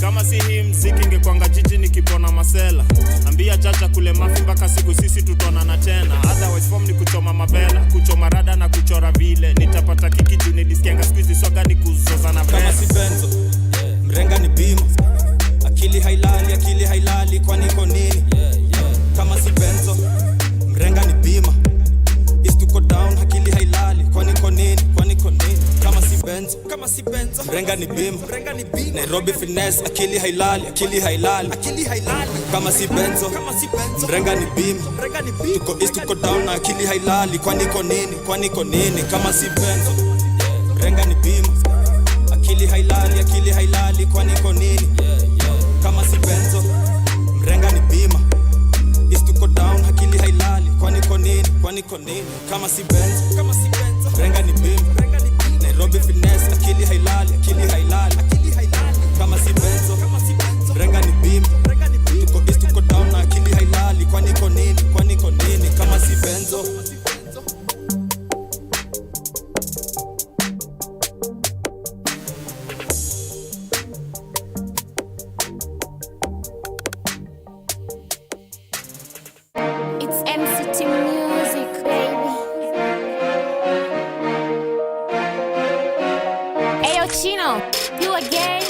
Kama si hii mziki ingekwanga jiji nikipona masela ambia jaja kule mafi mpaka siku sisi tutonana tena otherwise form ni kuchoma mabela kuchoma rada na kuchora vile nitapata kiki juu nilisikianga squeeze soga ni kuzozana kama si benzo. Mrenga ni bima. Akili hailali kwani iko nini? Kama si benzo. Mrenga ni bima. Is to go down akili hailali kwani iko nini? Kama si benzo. Mrenga ni bima. Nairobi finesse akili hailali kama si benzo. Mrenga ni bima. Tuko down akili hailali kwani iko nini? Kama si benzo. Mrenga ni bima. Akili hailali kwani iko nini? Kama si benzo. Mrenga ni bima. Is to go down akili hailali kwani iko nini? Kama si benzo. Mrenga ni bima. Nairobi finesse akili hailali kama si benzo. Mrenga ni bima. Tuko down akili hailali kwani iko nini? Kama si benzo. It's MCT music, baby. Ayo Chino, you again?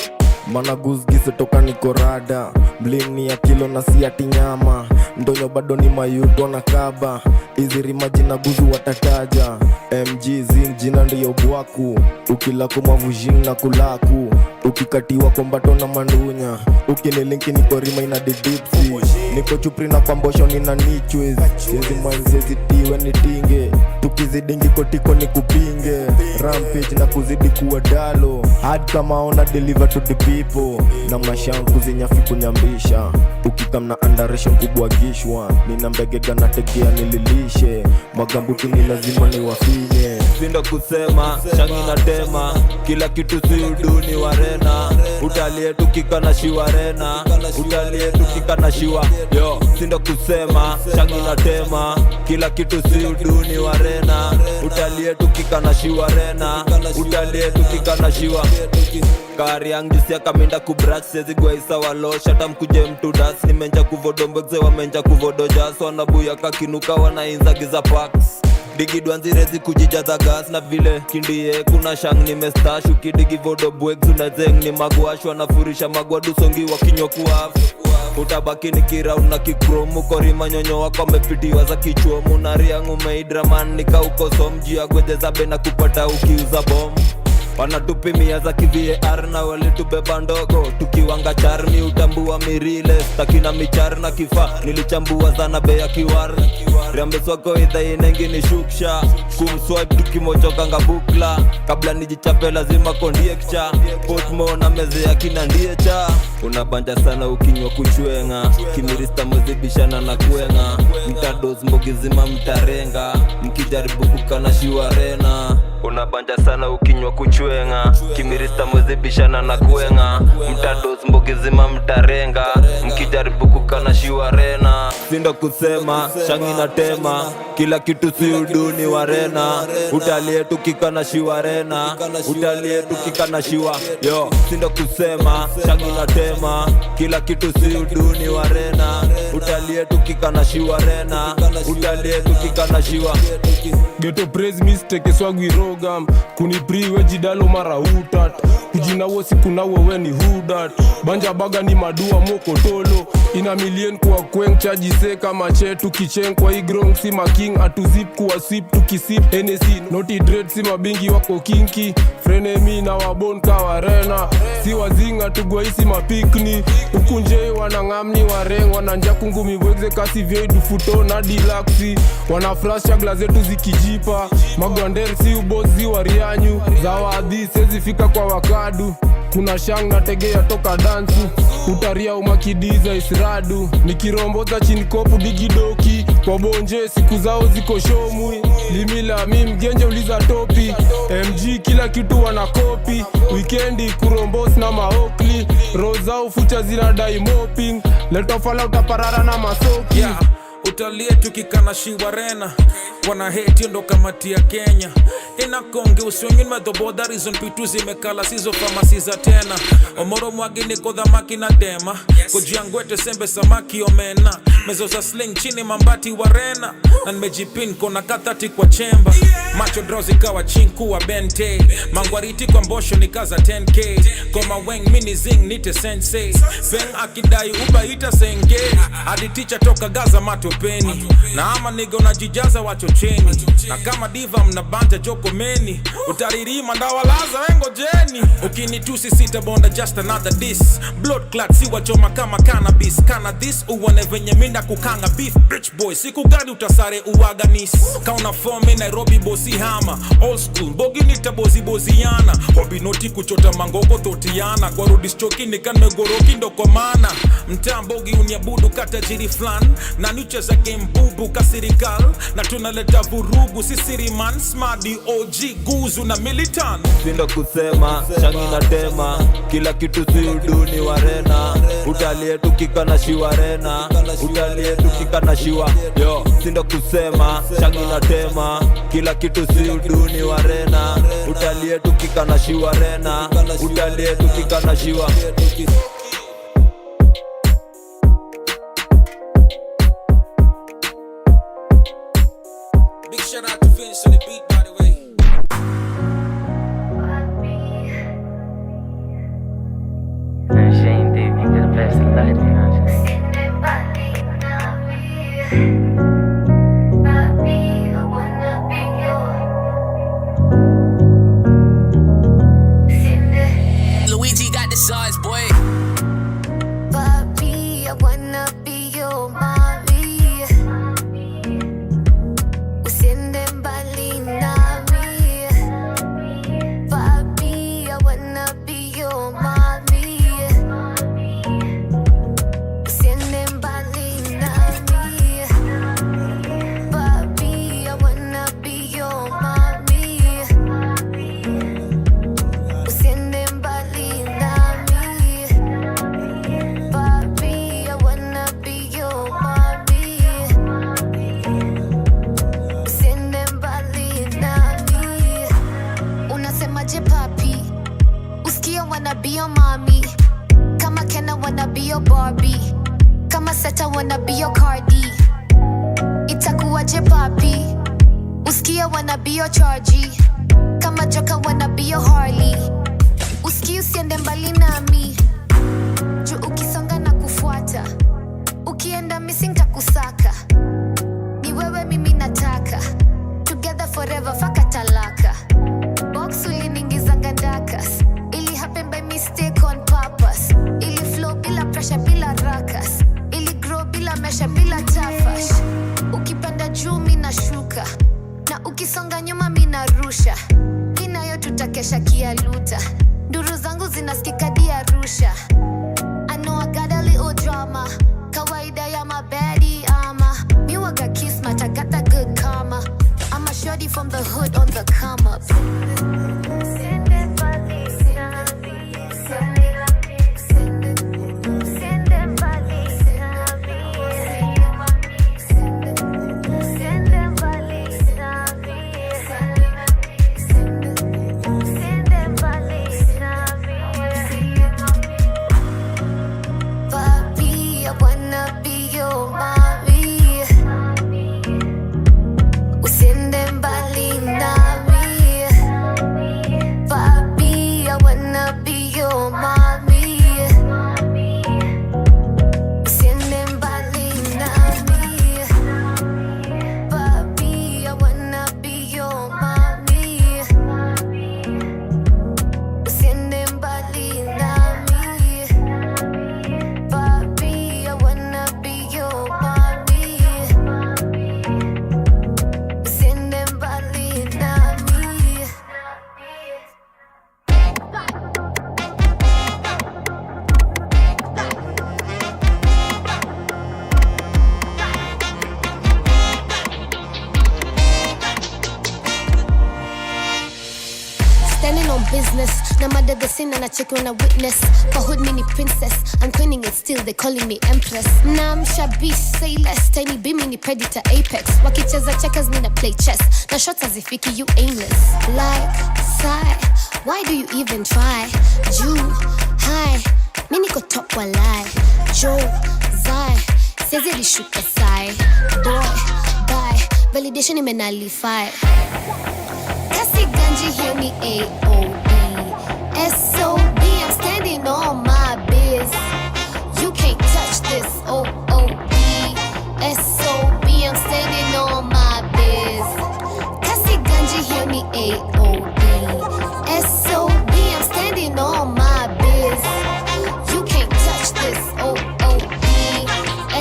Mana guzgize toka niko rada. Mlini ya kilo na siati nyama. Ndonyo bado ni mayudo na kaba. Iziri majina guzu watataja. MG zing jina ndiyo buaku. Ukila kumavujing na kulaku. ukikatiwa kombato na mandunya, ukinilinki niko rima ina didipsi, niko chupri na kwambosho nina nichwez, siezi manzezi tiwe nitinge, tukizidingi kotiko ni kupinge, rampage na kuzidi kuwa dalo, hard kama ona deliver to the people, na mashangu kuzinyafi kunyambisha, ukikamna underation kubwagishwa, nina mbegega na tegea nililishe, magambuti ni lazima ni wafinye. Sindo kusema, shangi na tema, kila kitu si uduni warena, utalie tukika na shiwa rena, utalie tukika na shiwa, yo. Sindo kusema, shangi na tema, kila kitu si uduni warena, utalie tukika na shiwa rena, utalie tukika na shiwa. Kari yangu disia kaminda kubrak, sezi gwaisa walo, shata mkuje mtu das, nimenja kuvodo mbekze wamenja kuvodo jazz, wanabuya kakinuka wanainza giza packs. Digi dwanzirezi kujijaza gas na vile kindie kuna shang ni mestash, ukidigi vodo bwek zunazeng ni magwash, wanafurisha magwadu songi wakinyo kuhafu, utabaki ni kiraun na kikromu, korima nyonyo wako wamepitiwa za kichuomu, nariangu meidraman nika ukoso mji ya gweze zabe na kupata ukiuza bomu. Wanatupimia za KVAR na walitubeba ndogo, tukiwanga charmi utambua mirile, stakina michar na kifa, nilichambua zana beya kiwar, riambeswako idha inengi ni shuksha, kumswipe tukimochoka nga bukla, kabla nijichape lazima kondiekcha, potmo na meze ya kina ndiecha, unabanja sana ukinywa kuchwenga, kimirista mwezibishana na kwenga, mtadoz mbogizima mtarenga, mkijaribu kukana shiwarena, unabanja sana ukinywa kuchwenga, kimirista mwezibishana na kwenga, mtadoz mbogizima mtarenga, mkijaribu kukana shiwarena. Sindo kusema, shangi na tema, kila kitu si uduni warena, utalie tukika na shiwarena, utalie tukika na shiwa, yo. Sindo kusema, shangi na tema, kila kitu si uduni warena, utalie tukika na shiwarena, utalie tukika na shiwa. Ghetto praise mistake swagwirogam, kunipriwe jidalo mara utat, kujinawo sikunawe weni hudat, banja baga ni madua moko tolo, ina million kwa kweng chajise kama che tukicheng kwa igrong si making atuzip kuwa sip tukisip NSC noti dread si mabingi wako kinki, frenemy na wabon kawarena, si wazinga tugwaisi mapikni, ukunje wanangamni wareng, wananja kungumi wegze kasi vyedu futo na dilaksi, wanaflasha glazetu zikijipa, magwander si ubozi warianyu, zawadi sezi fika kwa wakadu, kuna shang na tegea toka dansu, utaria umakidiza isradu, nikiromboza chini kopu digidoki, kwa bonje siku zao ziko shomwi, limila mgenje uliza topi, MG kila kitu wanakopi, weekendi kurombos na maokli, roza ufucha zinadai mopping, letofala utaparara na masoki, yeah. Utalie tukikana shiwarena, wana hate ndo kamati ya Kenya, inakonge uswingin medoboda reason pitu zimekala sizo famasi za tena, omoro mwagini kodha maki na dema, kujiangwete sembe samaki omena, mezo za sling chini mambati warena, na nimejipin kona katati kwa chemba, macho drozi kawa chinku wa bente, mangwariti kwa mbosho nikaza 10k, koma weng mini zing nite sensei, peng akidai uba ita senge, adi teacher toka Gaza matopeni, na ama nigo na jijaza wachocheni, na kama diva mnabanja joko meni, utaririma ndawalaza wengo jeni, ukinitusi sita bonda just another diss, blood clot si wachoma kama cannabis, kana this uwane venye minda kukanga beef, rich boy siku gani utasare uwaganis, kauna forme Nairobi bosi hama, old school bogi nita boziana, hobi noti kuchota mangoko totiana, kwa rudischoki nikanme goroki ndo kwa mana, mtambogi uniabudu kata jiri flan, na nuche za game bubu kasirikal, na tunaleta vurugu sisiri man, smadi OG guzu na militan. Sindo kusema, shangi na tema, kila kitu si uduni warena, utalie tukika na shiwarena, utalie tukika na shiwa, yo. Sindo kusema, shangi na tema, kila kitu si uduni warena, utalie tukika na shiwarena, utalie tukika na shiwa. Big shout out to Vince on the beat, by the way. Man, she ain't deep, you gotta pass the light, you know what I'm saying? Luigi got the size, boy. Papi, I wanna be your mommy. Usiende mbali nami. Papi, I wanna be your mommy. Usiende mbali nami. Papi, I wanna be your mommy. Usiende mbali nami. Papi, I wanna be your mommy. Usiende mbali nami. Unasemaje papi? Usikia wanna be your mommy. Kama Kena wanna be your Barbie. Kama Seta wanna be your Cardi. Itakuwaje papi? Usikia wanna be your Chargy. Kama Joka wanna be your Harley. Usikia usiende mbali nami. Juu ukisonga na kufuata. Ukienda missing takusaka. Ni wewe mimi nataka. Together forever faka talaka. Box uliningizanga ndakas. Ili happen by mistake on purpose. Ili flow bila pressure bila rakas. Ili grow bila mesha bila tafash. Ukipanda juu mina shuka. Na ukisonga nyuma mina rusha. Inayo tutakesha kialuta. Nduru zangu zinasikika dia rusha. I know I got a little drama. Kawaida ya mabadi ama. Me waga kismat, I got that good karma. I'm a shorty from the hood on the come up. Papi, I wanna be your mommy. Usiende mbali nami. Papi, I wanna be your mommy. Usiende mbali nami. Papi, I wanna be your mommy. Usiende mbali nami. Papi, I wanna be your mommy. Usiende mbali nami. Standing on business. Na mada the scene and I check when I witness. For hood mini princess. I'm queening it still, they calling me empress. Nah, I'm shabish, say less. Tiny B mini predator apex. Wakicheza checkers mina play chess. Na shots as if you aimless. Like, sigh, why do you even try? Jew, hi, mini ko top walai. Joe, zai, says it is shuka sai. Boy, bye, validation imenalify. Kasi ganji hear me A-O-B. S-O-B, I'm standing on my biz. You can't touch this, O-O-B. S-O-B, I'm standing on my biz. Kasi ganji hear me A-O-B. S-O-B, I'm standing on my biz. You can't touch this, O-O-B.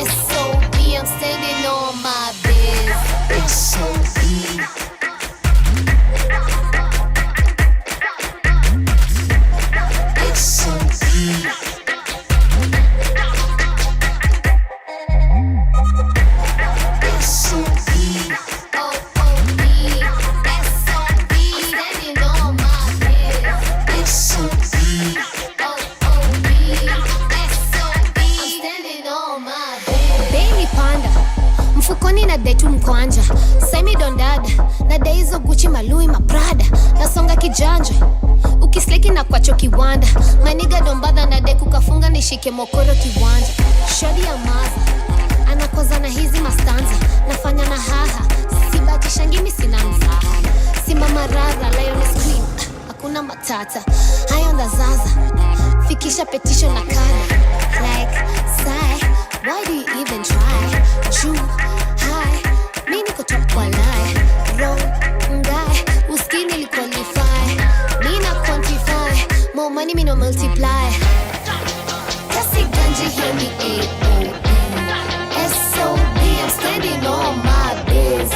S-O-B, I'm standing on my biz. S-O-B. Mfukoni na detu mkwanja Semi dondada na deizo Gucci malui maprada Nasonga kijanja Ukisleki na kwacho kiwanda Maniga dombada na deku kafunga nishike mokoro kiwanja Shodi ya maza Anakoza na hizi mastanza Nafanya na haha Sibaki shangimi sina mzaha Simba marara Lioness Queen Hakuna matata Hayo ndazaza Fikisha petition na kala Like, sigh Why do you even try? Juu, high Mini kutoka walai Wrong guy Uskini li qualify Nina quantify More money me no multiply. Kasi ganji hear me A-O-B. S-O-B, I'm standing on my biz.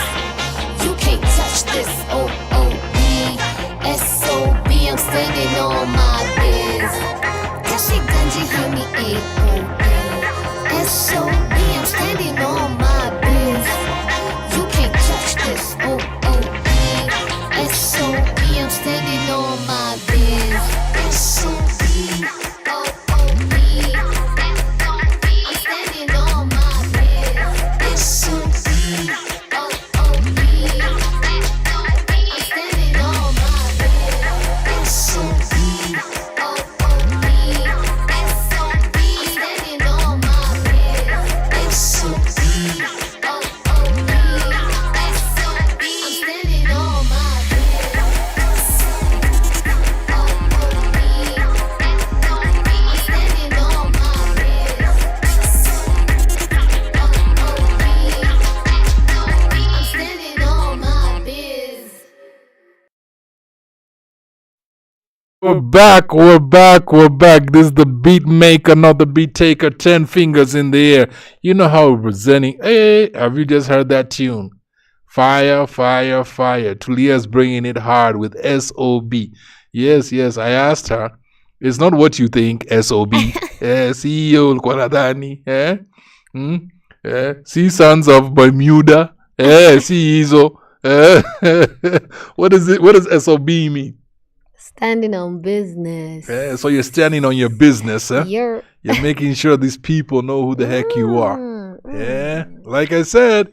You can't touch this O-O-B. S-O-B, I'm standing on my biz. Kasi ganji hear me A-O-B. S-O-B, I'm standing on my biz. You can't touch this O-O-B. S-O-B, I'm standing on my biz. S-O-B, O-O-B. I'm standing on my biz. S-O-B, O-O-B. I'm standing on my biz. S-O-B, O-O-B. S-O-B, standing on my biz. S-O-B, O-O-B. S-O-B, standing on my We're back. This is the Beatmekah, not the beat taker. 10 fingers in the air. You know how we're presenting. Hey, have you just heard that tune? Fire, fire, fire. Tulia's bringing it hard with S-O-B. Yes, I asked her. It's not what you think, S-O-B. CEO Kwaradani. See Sons of Bermuda. See Izo. What is it? What does S-O-B mean? Standing on business. So you're standing on your business, huh? You're making sure these people know who the heck you are. Yeah. Like I said,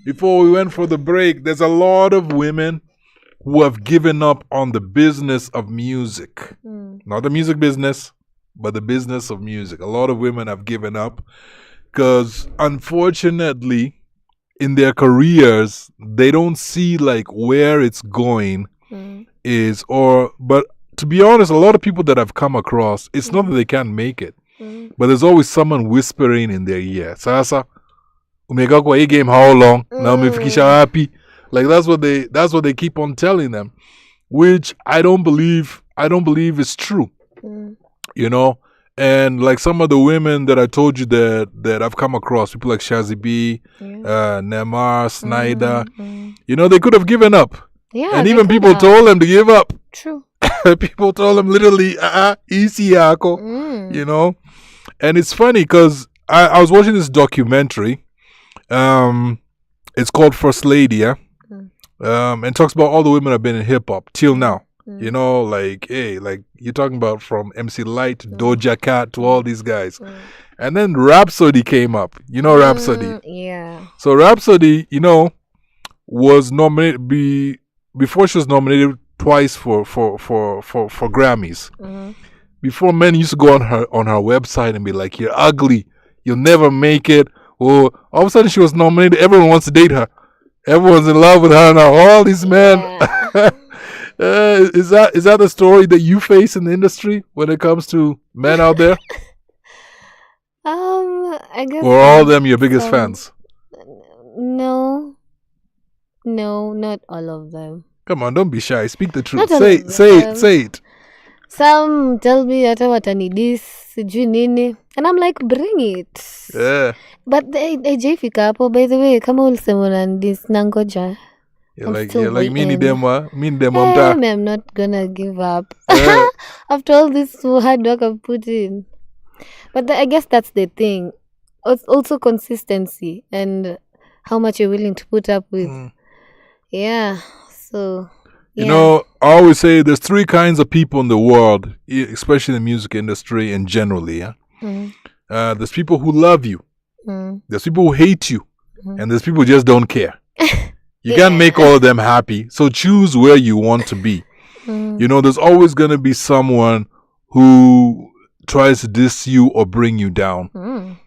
before we went for the break, there's a lot of women who have given up on the business of music. Not the music business, but the business of music. A lot of women have given up because, unfortunately, in their careers, they don't see like where it's going but to be honest, a lot of people that I've come across, it's not that they can't make it, but there's always someone whispering in their ear. Sasa, umeka kwa hii game how long? Na umefikisha wapi? Like that's what they keep on telling them, which I don't believe is true. You know? And like some of the women that I told you that I've come across, people like Shazzy B, Neymar, Snyder, you know, they could have given up. Yeah, and even people told them to give up. True. People told them literally, easy yako, you know. And it's funny because I was watching this documentary. It's called First Lady, and talks about all the women have been in hip hop till now. You know, like like you're talking about from MC Light to Doja Cat to all these guys. And then Rhapsody came up. You know Rhapsody. Yeah. So Rhapsody, you know, was nominated before she was nominated twice for Grammys. Before, men used to go on her website and be like, "You're ugly, you'll never make it." Or all of a sudden she was nominated. Everyone wants to date her. Everyone's in love with her now. All these men. Is that the story that you face in the industry when it comes to men out there? I guess. Or all of them your biggest fans? No, not all of them. Come on, don't be shy. Speak the truth. Not Say it. Some tell me hata watanidis sijui nini, and I'm like, bring it. Yeah. But haijafika hapo. By the way, kama ulisema unanidis nangoja. You're like me ni demwa I'm not gonna give up. After all this hard work I've put in. But I guess that's the thing. It's also consistency and how much you're willing to put up with. Yeah. So you know, I always say there's three kinds of people in the world, especially in the music industry and generally. There's people who love you. There's people who hate you. And there's people who just don't care. You can't make all of them happy. So choose where you want to be. You know, there's always going to be someone who tries to diss you or bring you down.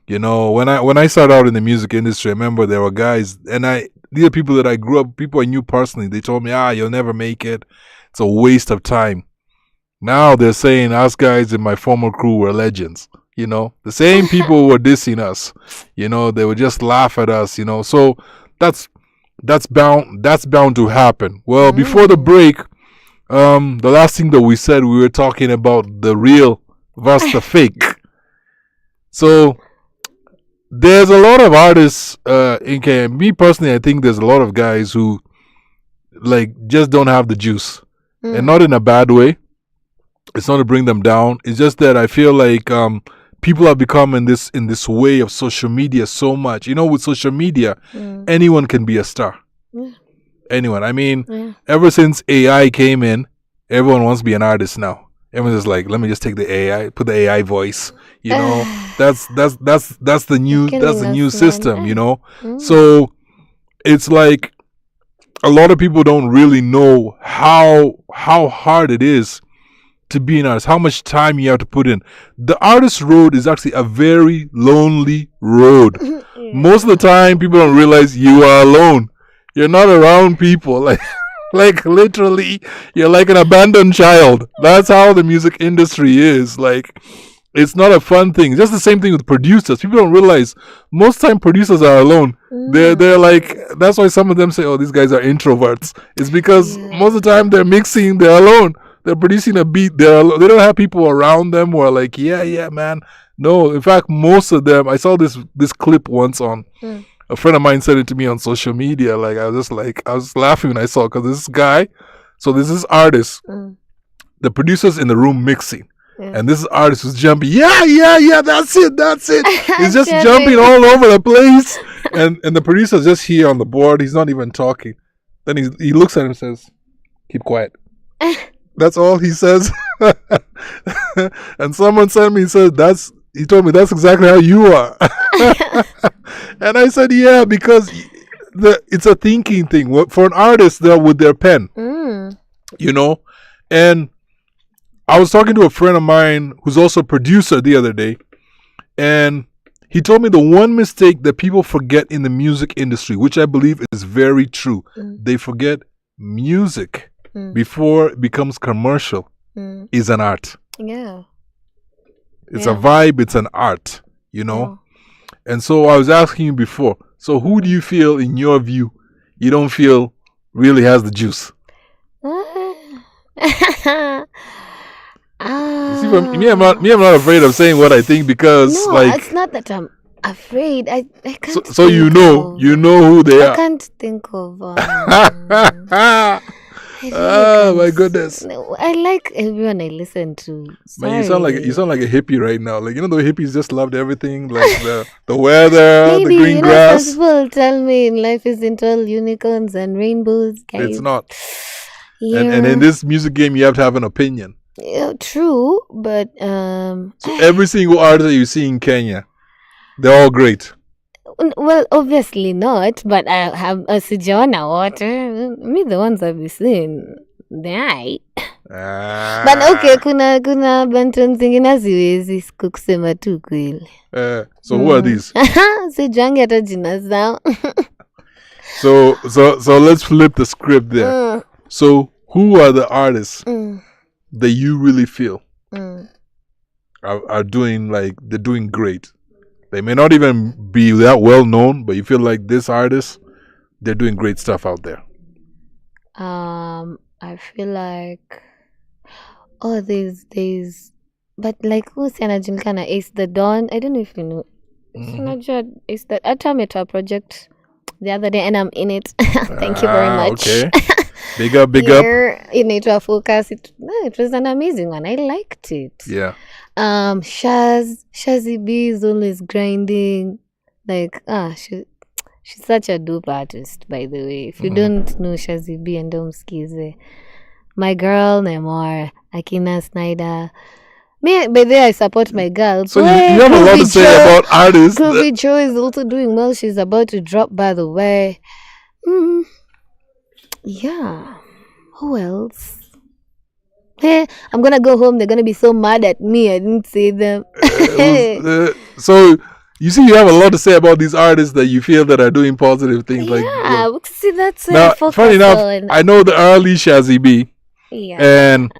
You know, when I started out in the music industry, I remember there were guys, and these are people that I grew up, people I knew personally. They told me, you'll never make it. It's a waste of time. Now they're saying us guys in my former crew were legends. You know, the same people who were dissing us, you know, they would just laugh at us, you know. So that's bound to happen. Well, before the break, the last thing that we said, we were talking about the real versus the fake. So there's a lot of artists in Kenya. Me personally, I think there's a lot of guys who like just don't have the juice, and not in a bad way. It's not to bring them down. It's just that I feel like people have become in this way of social media so much. You know, with social media, anyone can be a star. Yeah. Anyone. I mean, ever since AI came in, everyone wants to be an artist now. Everyone's just like, let me just take the AI, put the AI voice. You know, that's the new system. You know, so it's like a lot of people don't really know how hard it is to be an artist, how much time you have to put in. The artist road is actually a very lonely road. Most of the time, people don't realize you are alone. You're not around people. Like literally, you're like an abandoned child. That's how the music industry is. Like, it's not a fun thing. Just the same thing with producers. People don't realize most time producers are alone. They're like, that's why some of them say, oh, these guys are introverts. It's because most of the time they're mixing, they're alone. They're producing a beat. They don't have people around them who are like, yeah, man. No, in fact, most of them. I saw this clip once on. A friend of mine sent it to me on social media. Like I was laughing when I saw it, because this guy. So this is artist. The producers in the room mixing, and this artist was jumping. Yeah. That's it. He's just jumping all over the place, and the producer's just here on the board. He's not even talking. Then he looks at him and says, "Keep quiet." That's all he says. And someone sent me, he told me that's exactly how you are. And I said, yeah, because it's a thinking thing. For an artist, they're with their pen, you know? And I was talking to a friend of mine who's also a producer the other day, and he told me the one mistake that people forget in the music industry, which I believe is very true, they forget music before it becomes commercial is an art. Yeah. It's a vibe, it's an art, you know? And so I was asking you before, so who do you feel, in your view, you don't feel really has the juice? See, me, I'm not afraid of saying what I think, because it's not that I'm afraid. I can't. So you know who they are. I can't think of. Oh my goodness! I like everyone I listen to. Sorry. Man, you sound like a hippie right now. Like, you know, the hippies just loved everything, like the weather, maybe, the green grass. Some people tell me life isn't all unicorns and rainbows, guys. It's not. Yeah. And in this music game, you have to have an opinion. Yeah, true, but so every single artist that you see in Kenya, they're all great. Well, obviously not, but I have a Sijawana water. Me, the ones I've been seeing, they're but okay, kuna bantons zingine haziwezi kusema tu kweli. So who are these? Sijangi hata jina zao. So let's flip the script there. So who are the artists that you really feel are doing, like, they're doing great? They may not even be that well known, but you feel like this artist, they're doing great stuff out there. I feel like there's but like who's anajulikana Ace the Dawn. I don't know if you know. It's that Atameta project the other day, and I'm in it. Thank you very much. Okay. Big up. In it to focus. It was an amazing one. I liked it. Yeah. Shazzy B is always grinding. Like, she's such a dope artist, by the way. If you don't know Shazzy B and don't skize, my girl Nemore, Akina Snyder. Me, by the way, I support my girl. So you have a lot to say about artists. Groovy Joe is also doing well. She's about to drop, by the way. Yeah. Who else? Hey, I'm gonna go home. They're gonna be so mad at me. I didn't say them. So you see, you have a lot to say about these artists that you feel that are doing positive things. Yeah, see, that's now. Funny enough, I know the early Shazzy B. Yeah. And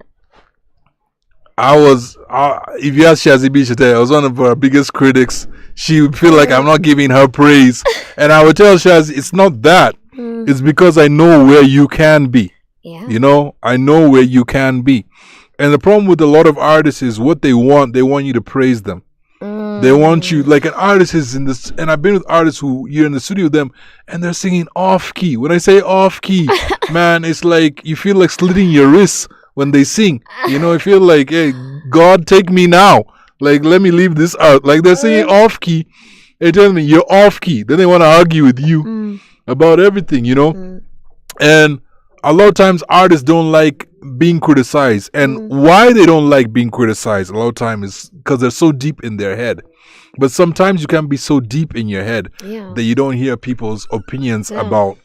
I was, if you ask Shazzy B, she'd tell you, I was one of her biggest critics. She would feel like I'm not giving her praise, and I would tell Shazzy, it's not that. It's because I know where you can be. Yeah. You know, I know where you can be. And the problem with a lot of artists is what they want you to praise them. They want you, like an artist is in this, and I've been with artists who you're in the studio with them and they're singing off key. When I say off key, man, it's like you feel like slitting your wrists when they sing. You know, I feel like, hey, God, take me now. Like, let me leave this out. Like, they're singing off key. They tell me you're off key. Then they want to argue with you about everything, you know? And a lot of times artists don't like being criticized. And why they don't like being criticized a lot of times is because they're so deep in their head. But sometimes you can be so deep in your head that you don't hear people's opinions about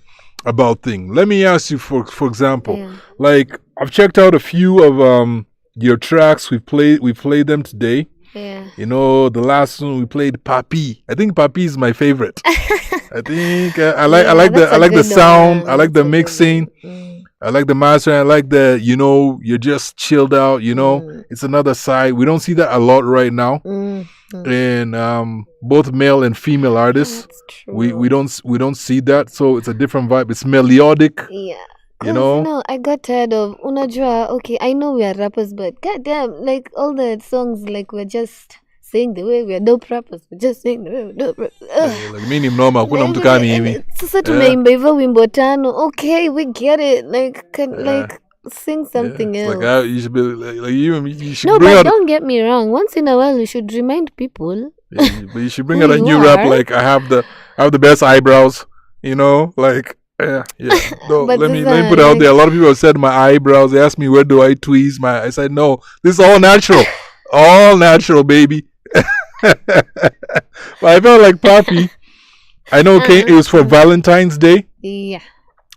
things. Let me ask you, for example, like I've checked out a few of your tracks. We played them today. Yeah. You know, the last one we played Papi. I think Papi is my favorite. I think I like the sound. I like the mixing. I like the mastering. I like the, you know, you're just chilled out, you know. It's another side. We don't see that a lot right now. In both male and female artists. We don't see that. So it's a different vibe. It's melodic. Yeah. You know? No, I got tired of Unajua. Okay, I know we are rappers, but goddamn, like all the songs, like we're just saying the way we are dope rappers. We're just saying the way we're dope rappers. Like mimi ni mnoma, hakuna mtu kama mimi. Sasa tumeimba hivyo wimbo tano. Okay, we get it. Like like sing something else. Like you should be like you should no, bring but out. Don't get me wrong. Once in a while, you should remind people. But you should bring out a new rap. Like I have the best eyebrows. You know, like. Yeah. No, let me put it out there. A lot of people have said my eyebrows. They asked me where do I tweeze my. I said no. This is all natural, all natural, baby. But I felt like Papi. I know it was for Valentine's Day. Yeah.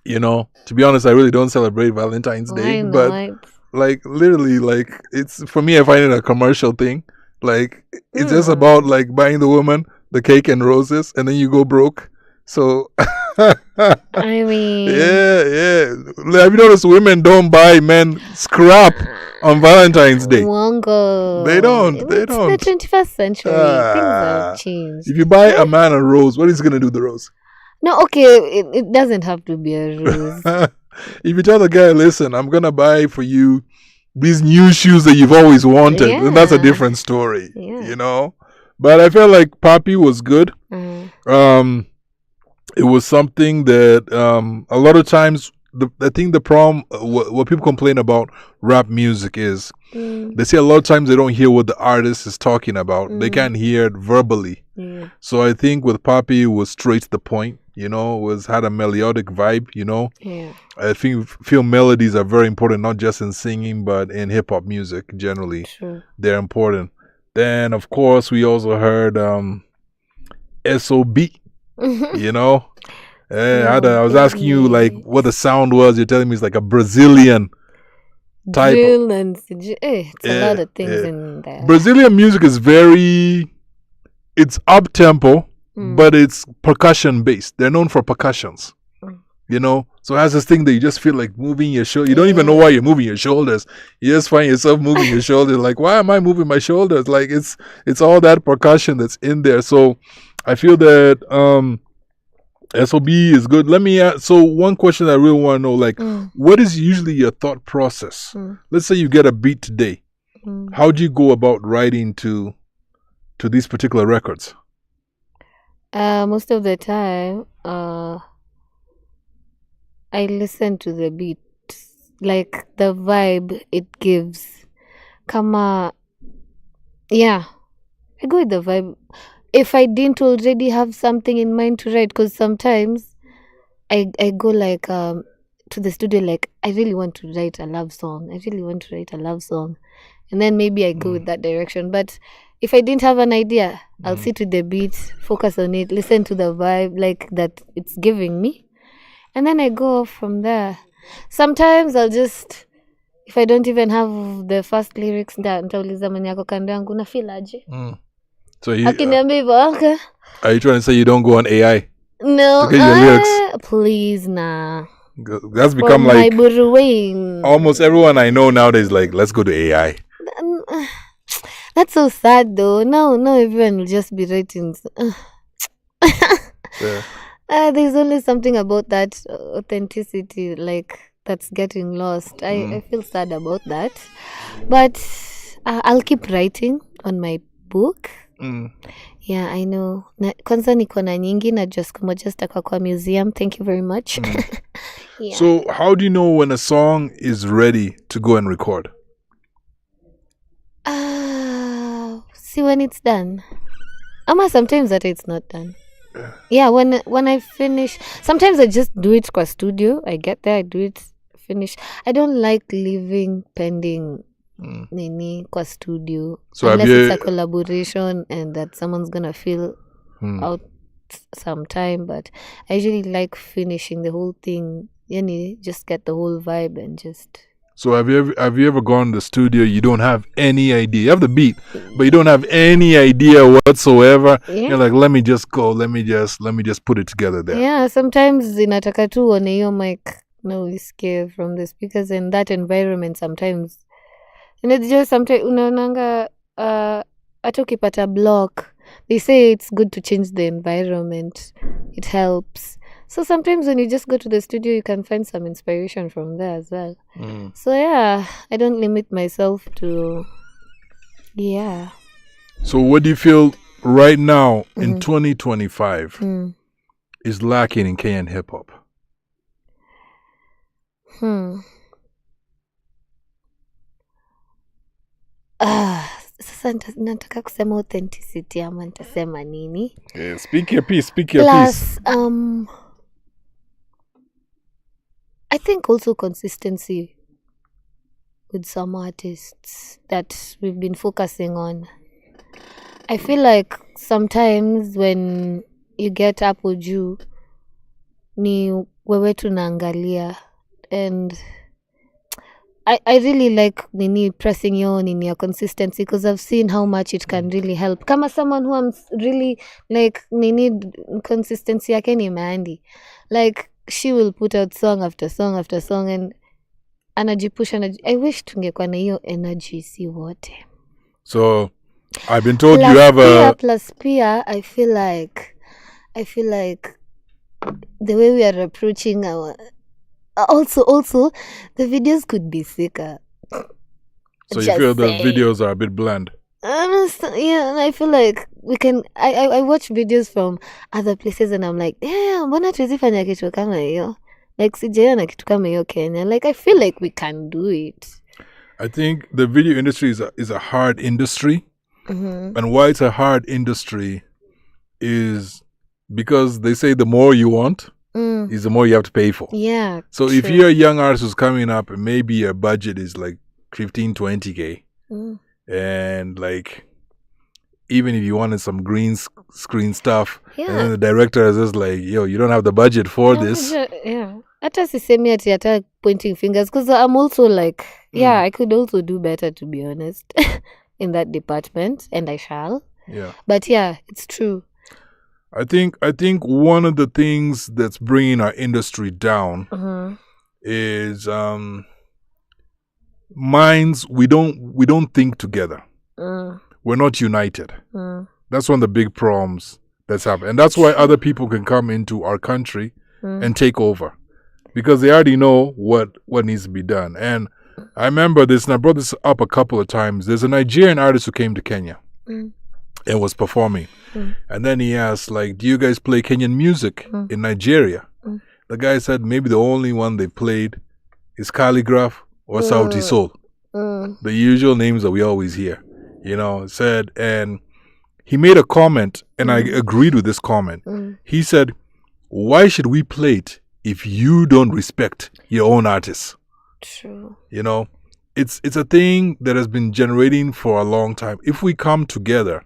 You know, to be honest, I really don't celebrate Valentine's Day, but like literally, like it's for me. I find it a commercial thing. Like it's just about like buying the woman the cake and roses, and then you go broke. So. I mean, yeah. Have you noticed women don't buy men scrap on Valentine's Day? Wongo. They don't. It's the 21st century. Things have changed. If you buy a man a rose, what is he gonna do with the rose? No, okay, it doesn't have to be a rose. If you tell the guy, listen, I'm gonna buy for you these new shoes that you've always wanted, then that's a different story. You know. But I felt like Papi was good. It was something that a lot of times I think the problem what people complain about rap music is they say a lot of times they don't hear what the artist is talking about. They can't hear it verbally. So I think with Papi it was straight to the point, you know, had a melodic vibe, you know. I feel melodies are very important, not just in singing but in hip hop music generally. They're important. Then of course we also heard SOB. You know, I was asking you like what the sound was. You're telling me it's like a Brazilian type. It's a lot of things in there. Brazilian music is it's up tempo, but it's percussion based. They're known for percussions. You know, so it has this thing that you just feel like moving your shoulder. You don't even know why you're moving your shoulders. You just find yourself moving your shoulders. Like, why am I moving my shoulders? Like it's all that percussion that's in there. So I feel that SOB is good. Let me ask, so one question I really want to know, like, what is usually your thought process? Let's say you get a beat today. How do you go about writing to these particular records? Most of the time, I listen to the beat, like the vibe it gives. I go with the vibe. If I didn't already have something in mind to write, because sometimes I go like to the studio like I really want to write a love song. And then maybe I go with that direction. But if I didn't have an idea, I'll sit with the beat, focus on it, listen to the vibe like that it's giving me. And then I go off from there. Sometimes I'll just, if I don't even have the first lyrics, nitauliza mwenye ako kando yangu na feel aje. So Are you trying to say you don't go on AI? No, to get your lyrics? Please, nah. That's become for like almost everyone I know nowadays. Like, let's go to AI. That's so sad, though. No, everyone will just be writing. There's only something about that authenticity, like that's getting lost. I feel sad about that. But I'll keep writing on my book. Yeah, I know. Kwanza niko na nyingi na just kumoja stakwa kwa museum. Thank you very much. Yeah. So how do you know when a song is ready to go and record? See when it's done. Ama sometimes that it's not done. Yeah, when I finish, sometimes I just do it kwa studio. I get there, I do it, finish. I don't like leaving pending nini kwa studio. So unless it's a collaboration and that someone's gonna fill out some time. But I usually like finishing the whole thing. Just get the whole vibe and just. So have you ever gone to the studio? You don't have any idea. You have the beat, but you don't have any idea whatsoever. Yeah. You're like, let me just go. Let me just put it together there. Yeah, sometimes inataka tu one hiyo mic na usikie from the speakers in that environment. Sometimes, and it's just sometimes unaonanga hata ukipata block, they say it's good to change the environment. It helps. So sometimes when you just go to the studio, you can find some inspiration from there as well. So yeah, I don't limit myself to, yeah. So what do you feel right now in 2025 is lacking in Kenyan hip-hop? Sasa nataka kusema authenticity ama nitasema nini? Yeah, speak your piece. Plus, I think also consistency with some artists that we've been focusing on. I feel like sometimes when you get hapo juu ni wewe tunaangalia, and I really like nini pressing your consistency, because I've seen how much it can really help. Kama someone who I'm really like nini consistency yake ni Mandy. Like she will put out song after song after song and anajipusha. I wish tungekuwa na hiyo energy si wote. So I've been told plus you have a plus peer. I feel like the way we are approaching our also the videos could be sicker. So you feel the videos are a bit bland? Yeah, and I feel like we can. I watch videos from other places and I'm like, damn, mbona tuwezi fanya kitu kama hiyo? Like sijaona kitu kama hiyo Kenya. Like I feel like we can do it. I think the video industry is a hard industry, and why it's a hard industry is because they say the more you want is the more you have to pay for. Yeah. So if you're a young artist who's coming up and maybe your budget is like 15-20K, and like even if you wanted some green screen stuff, and then the director is just like, yo, you don't have the budget for this. Yeah. Hata sisemi ati hata pointing fingers, because I'm also like, I could also do better, to be honest, in that department, and I shall. Yeah. But yeah, it's true. I think one of the things that's bringing our industry down is minds. We don't think together. We're not united. That's one of the big problems that's happened, and that's why other people can come into our country and take over, because they already know what needs to be done. And I remember this, and I brought this up a couple of times. There's a Nigerian artist who came to Kenya and was performing. And then he asked, like, do you guys play Kenyan music in Nigeria? The guy said maybe the only one they played is Calligraph or Sauti Sol. The usual names that we always hear, said. And he made a comment, and I agreed with this comment. He said, why should we play it if you don't respect your own artists? True. It's a thing that has been generating for a long time. If we come together,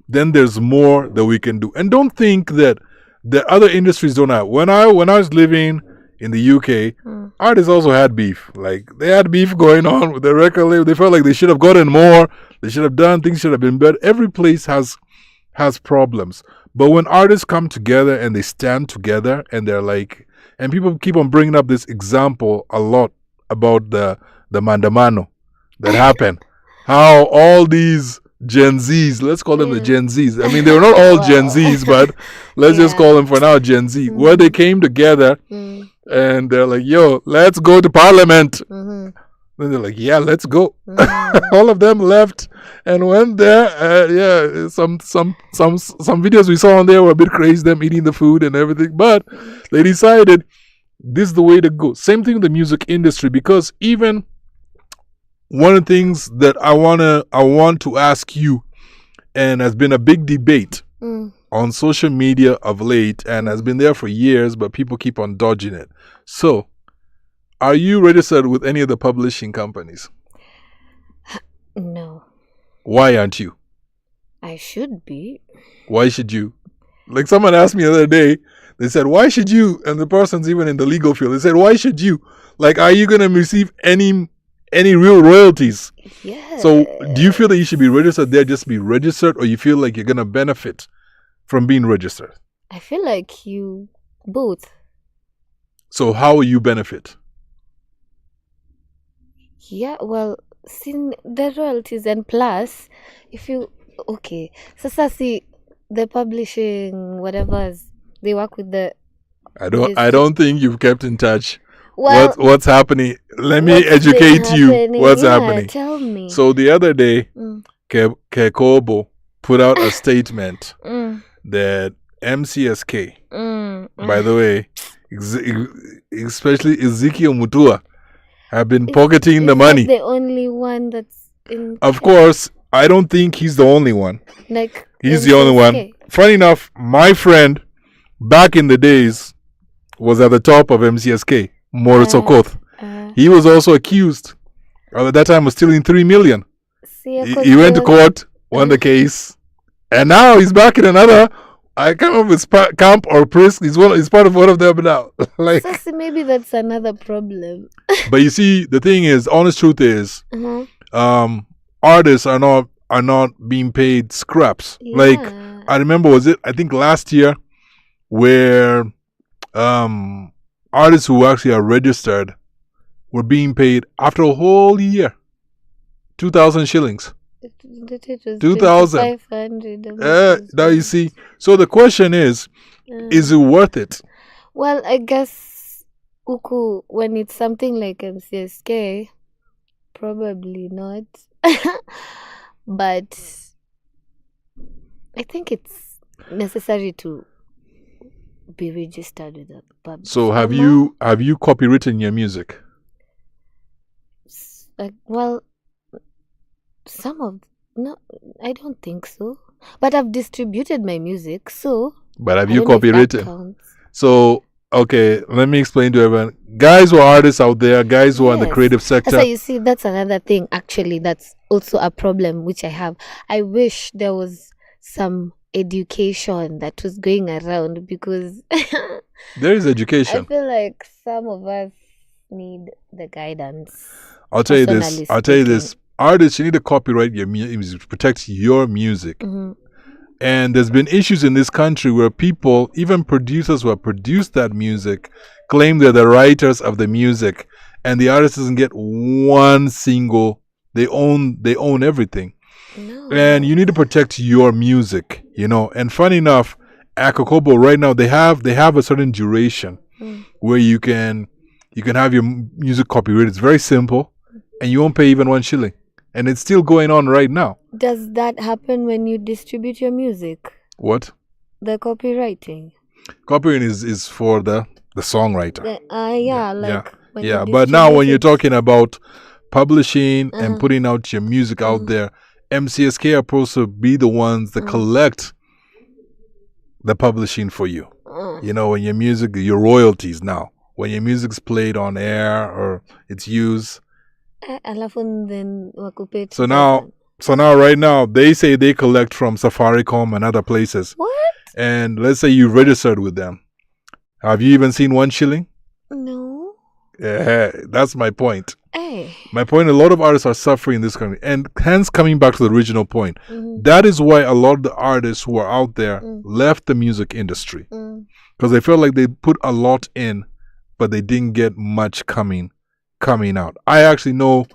then there's more that we can do. And don't think that the other industries don't have. When I was living in the UK, artists also had beef. Like, they had beef going on with the record label. They felt like they should have gotten more. They should have done things, should have been better. Every place has problems. But when artists come together and they stand together and they're like, and people keep on bringing up this example a lot about the Mandamano that happened. How all these Gen Zs, let's call them the Gen Zs. I mean, they were not all Gen Zs, but let's just call them for now Gen Z. Where they came together And they're like, yo, let's go to Parliament. Then they're like, yeah, let's go. All of them left and went there. Yeah, some videos we saw on there were a bit crazy, them eating the food and everything. But they decided this is the way to go. Same thing with the music industry, because even one of the things that I want to ask you, and has been a big debate on social media of late, and has been there for years, but people keep on dodging it. So, are you registered with any of the publishing companies? No. Why aren't you? I should be. Why should you? Like someone asked me the other day, they said, why should you? And the person's even in the legal field. They said, why should you? Like, are you going to receive any real royalties? Yeah. So do you feel that you should be registered there, just be registered, or you feel like you're going to benefit from being registered? I feel like you both. So how will you benefit? Yeah, well, seeing the royalties, and plus, if you, okay, so see, the publishing, whatever's, they work with the... I don't think you've kept in touch. Well, what's happening? Let me educate you. What's happening? Tell me. So the other day, Kekobo put out a statement that MCSK, by the way, especially Ezekiel Mutua, have been pocketing the money. The only one that's in... Of course, I don't think he's the only one. Like, he's the only one. Funny enough, my friend back in the days was at the top of MCSK, Morris Okoth. He was also accused. At that time, was stealing 3 million. He went to court, won the case, and now he's back in another. I can't remember if it's camp or prison. He's part of one of them now. Like, so maybe that's another problem. But you see, the thing is, honest truth is, artists are not being paid scraps. Yeah. Like, I remember, I think last year, where artists who actually are registered were being paid after a whole year 2,000 shillings. 2,000. Now you see. So the question is it worth it? Well, I guess uku, when it's something like MCSK, probably not. But I think it's necessary to be registered with a public. So have you copywritten your music? Well, no, I don't think so. But I've distributed my music, so. But have you copywritten? So, okay, let me explain to everyone. Guys who are artists out there, guys who are in the creative sector. So you see, that's another thing. Actually, that's also a problem which I have. I wish there was some education that was going around, because there is education. I feel like some of us need the guidance. I'll tell you this. Artists, you need to copyright your music, protect your music. And there's been issues in this country where people, even producers who have produced that music, claim they're the writers of the music, and the artist doesn't get one single. They own everything. No. And you need to protect your music, And funny enough, at Kokobo right now they have a certain duration where you can have your music copyrighted. It's very simple, and you won't pay even 1 shilling. And it's still going on right now. Does that happen when you distribute your music? What? The copywriting. Copywriting is for the songwriter. But now when you're talking about publishing and putting out your music out there, MCSK are supposed to be the ones that collect the publishing for you. When your music, your royalties now. When your music's played on air or it's used. So now right now they say they collect from Safaricom and other places. What? And let's say you registered with them. Have you even seen 1 shilling? No. Yeah, that's my point. Hey. My point, a lot of artists are suffering in this country. And hence coming back to the original point. That is why a lot of the artists who are out there left the music industry. Because they felt like they put a lot in, but they didn't get much coming out. I actually know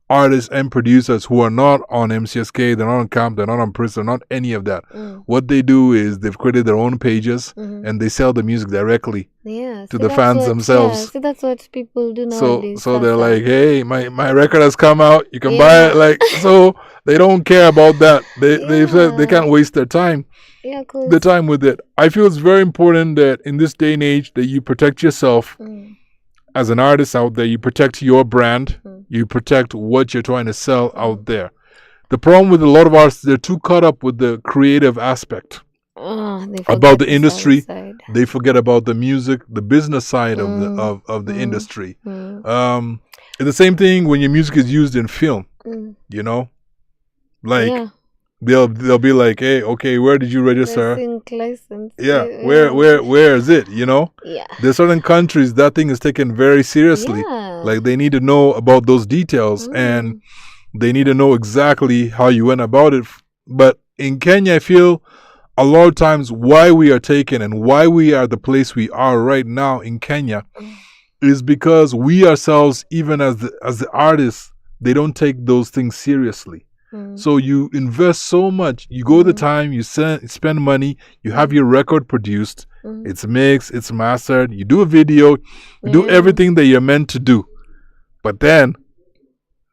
artists and producers who are not on MCSK, they're not on Camp, they're not on Prince, they're not any of that. What they do is they've created their own pages and they sell the music directly to the fans themselves. Yeah, so that's what people do nowadays. So they're like, hey, my record has come out, you can buy it. Like, so they don't care about that. They said they can't waste their time. Yeah, cool. The time with it. I feel it's very important that in this day and age that you protect yourself as an artist out there. You protect your brand. You protect what you're trying to sell out there. The problem with a lot of artists, they're too caught up with the creative aspect about the industry. They forget about the music, the business side of the industry. It's the same thing when your music is used in film. You know, like they'll be like, hey, okay, where did you register? License. Yeah, where is it? You know, there's certain countries that thing is taken very seriously. Like they need to know about those details and they need to know exactly how you went about it. But in Kenya, I feel a lot of times why we are taken and why we are the place we are right now in Kenya is because we ourselves, even as the artists, they don't take those things seriously. So you invest so much, you go the time, you spend money, you have your record produced, it's mixed, it's mastered, you do a video, you do everything that you're meant to do. But then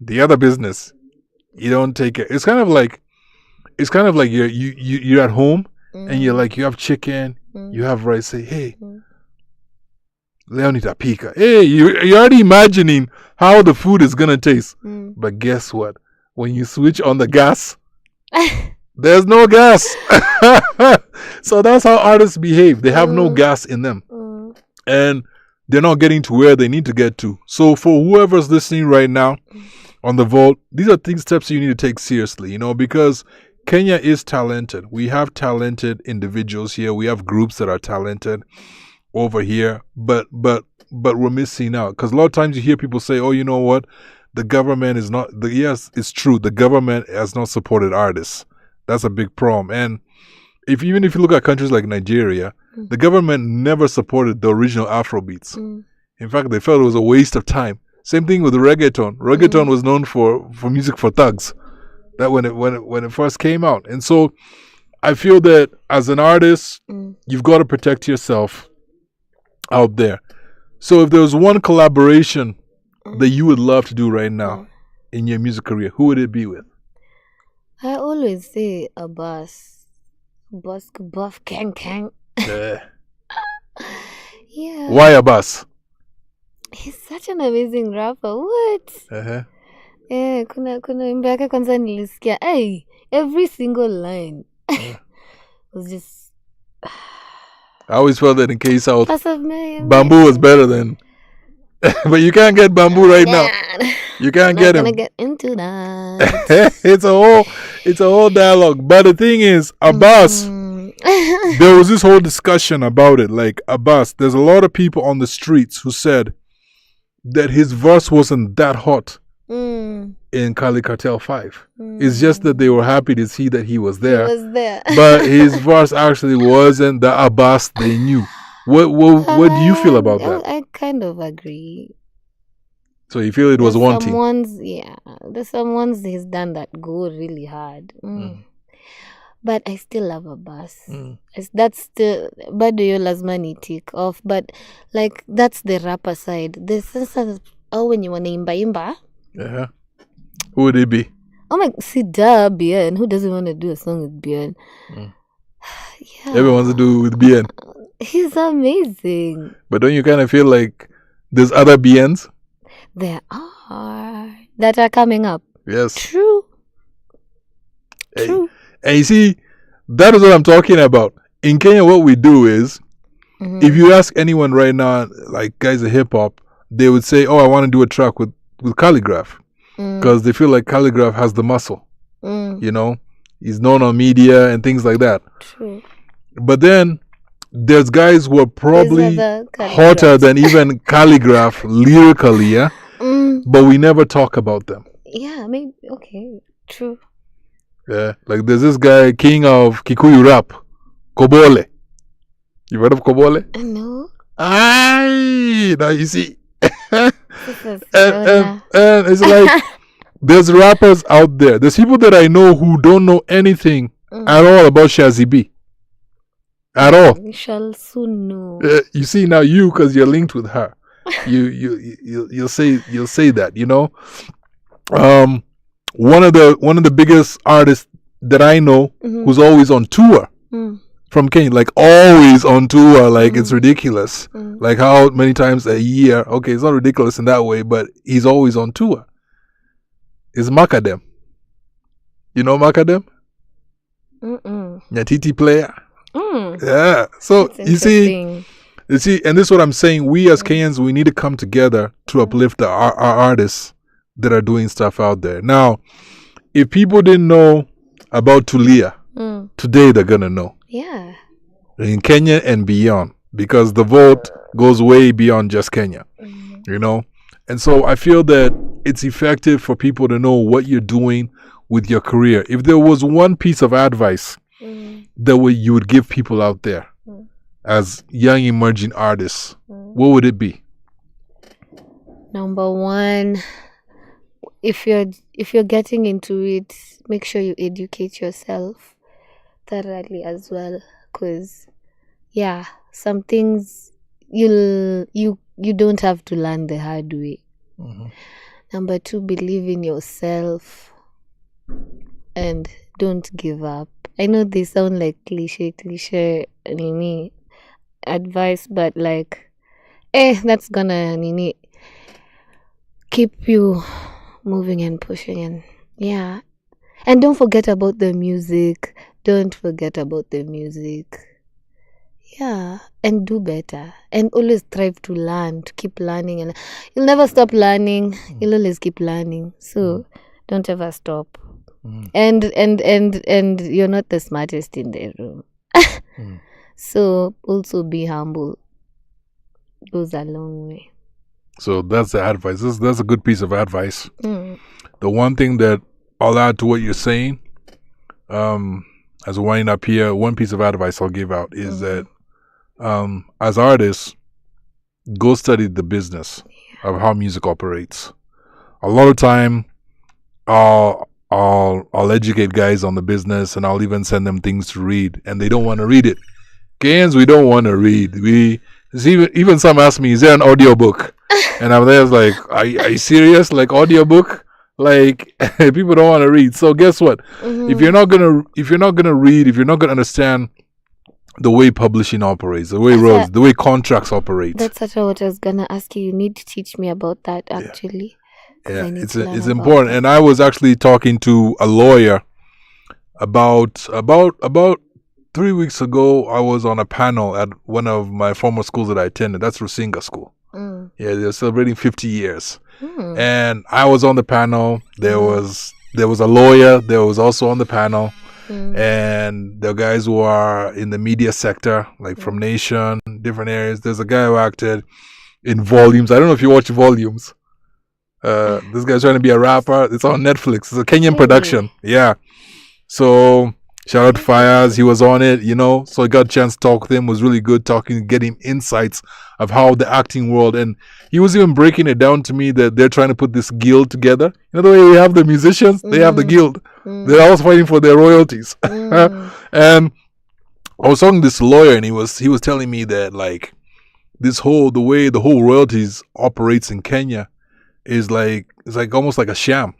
the other business, you don't take it. It's kind of like you're at home and you're like, you have chicken, you have rice, say, hey, Leonita Pika. Hey, you're already imagining how the food is gonna taste. But guess what? When you switch on the gas, there's no gas. So that's how artists behave. They have no gas in them. And they're not getting to where they need to get to. So for whoever's listening right now on the Vault, these are steps you need to take seriously, you know, because Kenya is talented. We have talented individuals here. We have groups that are talented over here. But we're missing out. Because a lot of times you hear people say, oh, you know what? The government is not, yes, it's true. The government has not supported artists. That's a big problem. And even if you look at countries like Nigeria, the government never supported the original Afrobeats. In fact, they felt it was a waste of time. Same thing with reggaeton. Reggaeton was known for music for thugs. That when it first came out. And so I feel that as an artist, you've got to protect yourself out there. So if there was one collaboration that you would love to do right now in your music career, who would it be with? I always say a buff kang. Yeah. Yeah. Why a bus? He's such an amazing rapper. What? Yeah, kuna wimbo yake kwanza nilisikia. Hey, every single line was just. I always felt that in K-South, Bamboo was better than. But you can't get Bamboo right now. You can't get him. I'm not gonna get into that. it's a whole dialogue. But the thing is, Abbas, there was this whole discussion about it. Like Abbas, there's a lot of people on the streets who said that his verse wasn't that hot in Kali Cartel 5. It's just that they were happy to see that he was there. But his verse actually wasn't the Abbas they knew. What do you feel about that? I kind of agree. So you feel it was wanting? There's some ones he's done that go really hard. But I still love Abbas. That's still bado yo lazima ni tick off. But like that's the rapper side. The sense of when you wanna imba. Who would it be? Oh my, see, Bien. Who doesn't want to do a song with Bien? Everyone wants to do with Bien. He's amazing. But don't you kind of feel like there's other Biens? There are. That are coming up. Yes. True. And you see, that is what I'm talking about. In Kenya, what we do is, if you ask anyone right now, like guys at Hiphop, they would say, oh, I want to do a track with Calligraph. Because they feel like Calligraph has the muscle. You know? He's known on media and things like that. True. But then, there's guys who are probably hotter than even Calligraph lyrically, yeah? But we never talk about them. Yeah, maybe, okay, true. Yeah, like there's this guy, king of Kikuyu rap, Kobole. You heard of Kobole? No. Now you see. And it's like, there's rappers out there. There's people that I know who don't know anything at all about Shazzy B. At all. We shall soon know. You see now, because you're linked with her, you'll say that, you know. One of the biggest artists that I know who's always on tour from Kenya, like always on tour, like it's ridiculous. Like how many times a year? Okay, it's not ridiculous in that way, but he's always on tour. Is Makadem. You know Makadem? Nyatiti player. Yeah. So you see, and this is what I'm saying. We as Kenyans, we need to come together to uplift our artists that are doing stuff out there. Now, if people didn't know about Tulia, today they're gonna know. Yeah. In Kenya and beyond, because the vote goes way beyond just Kenya. You know? And so I feel that it's effective for people to know what you're doing with your career. If there was one piece of advice that you would give people out there as young emerging artists, what would it be? Number one, if you're getting into it, make sure you educate yourself thoroughly as well, because some things you don't have to learn the hard way. Number two, believe in yourself and don't give up. I know they sound like cliche advice, but like that's gonna keep you moving and pushing, and and don't forget about the music. And do better, and always strive to learn, to keep learning, and you'll never stop learning. You'll always keep learning, so don't ever stop. And you're not the smartest in the room. So also be humble. Goes a long way. So that's the advice. That's a good piece of advice. The one thing that I'll add to what you're saying, as we're winding up here, one piece of advice I'll give out is that as artists, go study the business of how music operates. A lot of time, I'll educate guys on the business, and I'll even send them things to read, and they don't want to read it. Kenyans, we don't want to read. Even some ask me, is there an audiobook? And I'm there like, are you serious? Like audiobook? Like people don't want to read. So guess what? If you're not gonna read, if you're not gonna understand the way publishing operates, the way the way contracts operate. That's actually what I was gonna ask you. You need to teach me about that actually. Yeah, it's important. And I was actually talking to a lawyer about 3 weeks ago. I was on a panel at one of my former schools that I attended. That's Rusinga School. Yeah, they're celebrating 50 years. And I was on the panel. There was a lawyer. There was also on the panel. And the guys who are in the media sector, like from Nation, different areas. There's a guy who acted in Volumes. I don't know if you watch Volumes. This guy's trying to be a rapper. It's on Netflix. It's a Kenyan production. Yeah. So shout out to Fires. He was on it, so I got a chance to talk with him. It was really good talking, getting insights of how the acting world, and he was even breaking it down to me that they're trying to put this guild together. You know the way we have the musicians? They have the guild. They're always fighting for their royalties. And I was talking to this lawyer, and he was telling me that like the way the whole royalties operates in Kenya is like, it's like almost like a sham.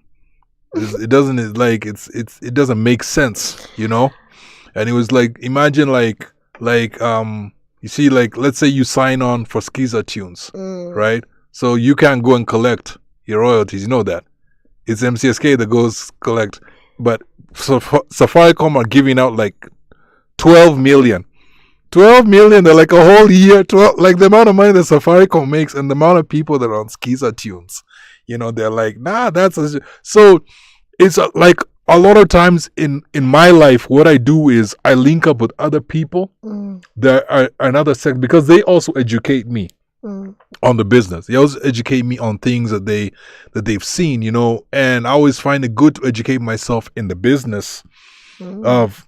It doesn't make sense, And it was like, imagine like you see, like, let's say you sign on for Skiza Tunes, right? So you can't go and collect your royalties. You know that. It's MCSK that goes collect. But Safaricom are giving out like 12 million. 12 million, they're like a whole year. Like the amount of money that Safaricom makes and the amount of people that are on Skiza Tunes. They're like, nah, so it's like a lot of times in my life, what I do is I link up with other people that are another sector, because they also educate me on the business. They also educate me on things that they've seen, and I always find it good to educate myself in the business of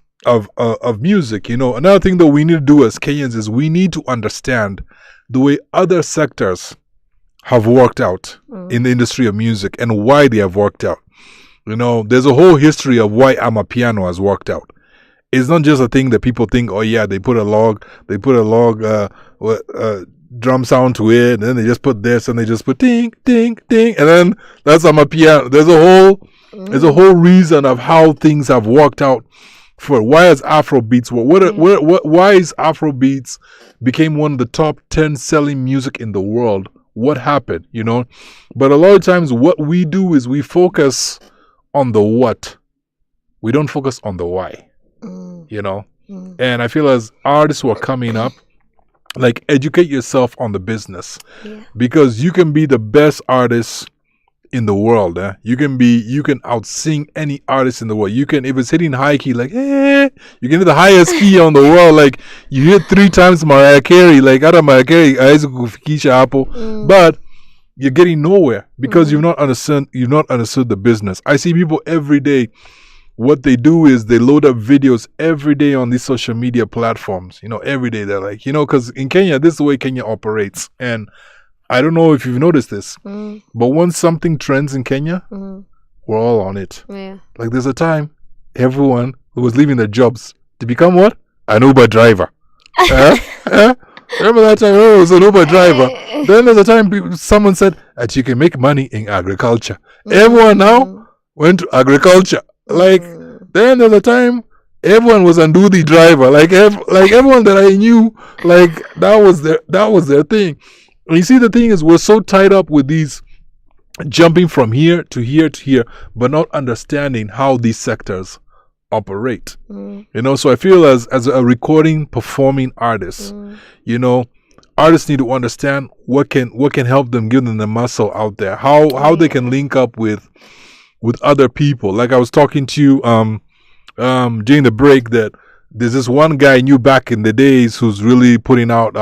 music. Another thing that we need to do as Kenyans is we need to understand the way other sectors have worked out in the industry of music and why they have worked out. You know, there's a whole history of why Amapiano has worked out. It's not just a thing that people think, oh yeah, they put a log drum sound to it, and then they just put this, and they just put ding, ding, ding, and then that's Amapiano. There's a whole reason of how things have worked out. For why is Afrobeats? Why is Afrobeats became one of the top 10 selling music in the world? What happened? You know, but a lot of times what we do is we focus on the what. We don't focus on the why. You know, and I feel as artists who are coming up, like, educate yourself on the business, because you can be the best artist in the world. You can outsing any artist in the world. You can, if it's hitting high key, like, you can hit the highest key on the world. Like, you hit 3 times Mariah Carey, like, out of Mariah Carey, but you're getting nowhere because you've not understood the business. I see people every day. What they do is they load up videos every day on these social media platforms. You know, every day they're like, you know, because in Kenya, this is the way Kenya operates. And I don't know if you've noticed this, but once something trends in Kenya, we're all on it. Yeah. Like, there's a time everyone who was leaving their jobs to become what? An Uber driver. Remember that time? Oh, it was an Uber driver. Then there's a time someone said that you can make money in agriculture. Everyone now went to agriculture. Like, then there's a time everyone was a Ndudi driver. Like everyone that I knew, like, that was their thing. And you see, the thing is, we're so tied up with these jumping from here to here to here, but not understanding how these sectors operate. You know, so I feel as a recording, performing artist, you know, artists need to understand what can help them, give them the muscle out there, how they can link up with other people. Like, I was talking to you during the break that there's this one guy I knew back in the days who's really putting out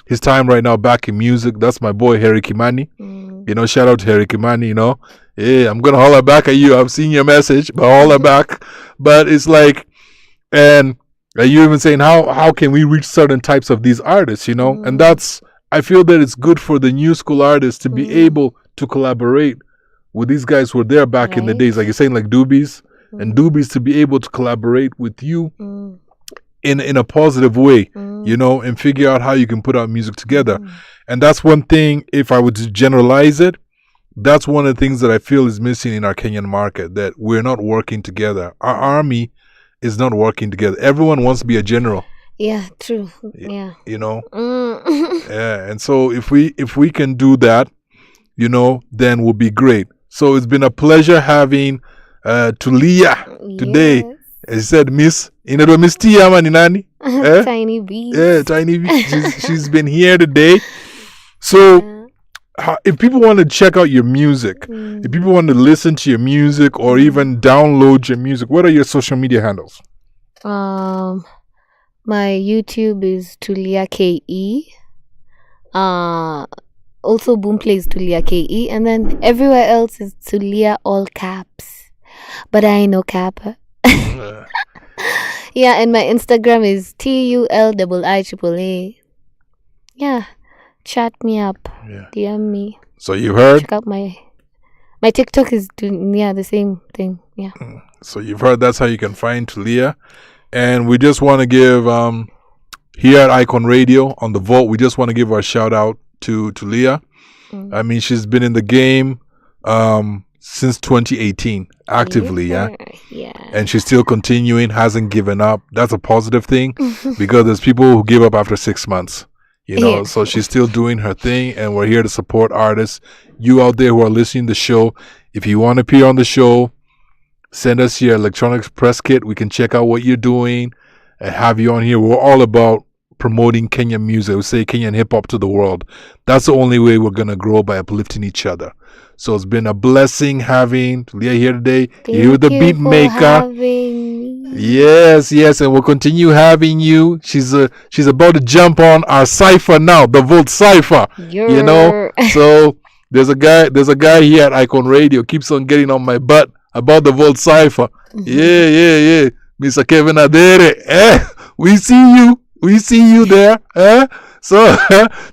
his time right now back in music. That's my boy Harry Kimani. You know, shout out to Harry Kimani. You know, yeah, I'm gonna holler back at you. I've seen your message, but holler back. But it's like, and you even saying how can we reach certain types of these artists? You know, and I feel that it's good for the new school artists to be able to collaborate with these guys who were there back in the days, like you're saying, like Doobies, and Doobies to be able to collaborate with you in a positive way, you know, and figure out how you can put out music together. And that's one thing, if I were to generalize it, that's one of the things that I feel is missing in our Kenyan market, that we're not working together. Our army is not working together. Everyone wants to be a general. Yeah, true. Yeah. You know? Yeah, and so if we can do that, you know, then we'll be great. So it's been a pleasure having Tulia today. Yes. As I said, Miss Tia ama ni nani? Tiny B. Yeah, Tiny B. She's been here today. So if people want to check out your music, if people want to listen to your music or even download your music, what are your social media handles? My YouTube is Tulia KE. Also Boomplay is Tulia KE, and then everywhere else is Tulia all caps. But I ain't no capper. Yeah, and my Instagram is TULIIAAA. Yeah, chat me up, DM me. So you heard. Check out my TikTok is the same thing. Yeah. So you've heard. That's how you can find Tulia, and we just want to give here at Icon Radio on the Vault. We just want to give our shout out to Leah. I mean, she's been in the game since 2018 actively, yeah, and she's still continuing, hasn't given up. That's a positive thing because there's people who give up after 6 months, you know. So she's still doing her thing, and we're here to support artists. You out there who are listening to the show, if you want to appear on the show, send us your electronics press kit. We can check out what you're doing and have you on here. We're all about promoting Kenyan music. We say Kenyan hip-hop to the world. That's the only way we're going to grow, by uplifting each other. So it's been a blessing having Leah here today. You're here with the Beatmekah. Yes, and we'll continue having you. She's about to jump on our cipher now, the Volt cipher. You know, so there's a guy here at Icon Radio keeps on getting on my butt about the Volt cipher. Yeah, Mr. Kevin Adere. We see you there. So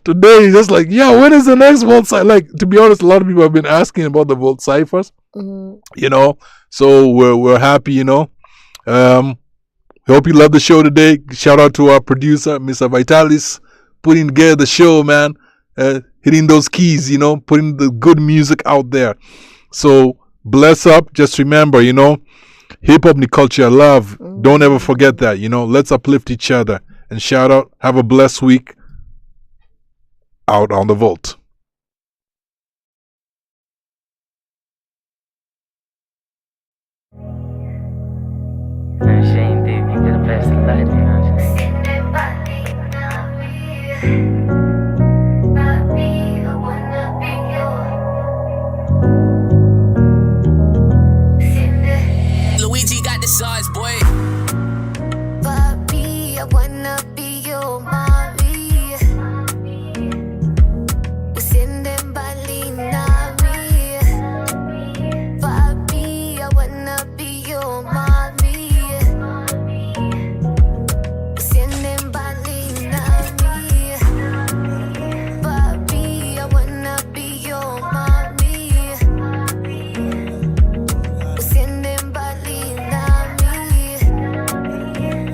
today he's just like, when is the next Volt cipher? Like, to be honest, a lot of people have been asking about the Volt ciphers. You know, so we're happy, you know. We hope you love the show today. Shout out to our producer, Mr. Vitalis, putting together the show, man. Hitting those keys, you know, putting the good music out there. So bless up. Just remember, you know, hip-hop ni culture love. Don't ever forget that, you know. Let's uplift each other. And shout out. Have a blessed week. Out on the Vault. Shane, dude, you could have passed the light, you know. Luigi got the size, boy. Papi, I wanna be your mommy. Usinde mbali nami. Papi, I wanna be your mommy. Usinde mbali nami. Papi, I wanna be your mommy. Usinde mbali nami.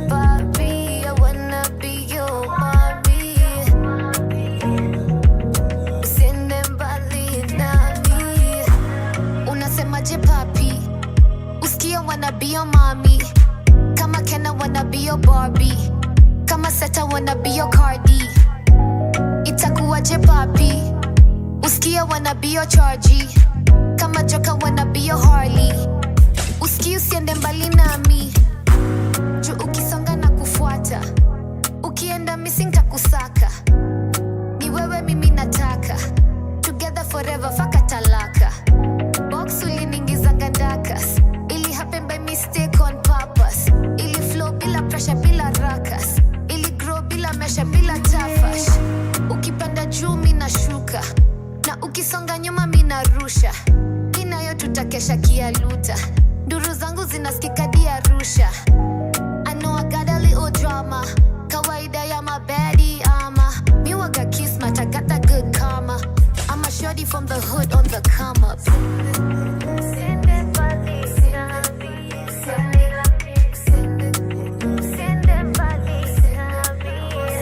Papi, I wanna be your mommy. Usinde mbali nami. Unasemaje papi? Usikia wanna be your mommy. Kama Kenna wanna be your Barbie. Kama Seta wanna be your Cardi. Itakuwaje papi? Usikia wanna be your Chargy. Kama Joka wanna be your Harley. Usikia usiende mbali nami. Juu ukisonga na kufuata. Ukienda missing takusaka. Ni wewe mimi nataka. Together forever faka talaka. Box uliningiza ndakas. Ili happen by mistake on purpose. Ili flow bila pressure bila rakas. Ili grow bila mesha bila tafash. Ukipanda juu mina shuka. Na ukisonga nyuma mina rusha. Inayo tutakesha kialuta. Nduru zangu zinasikika di Arusha.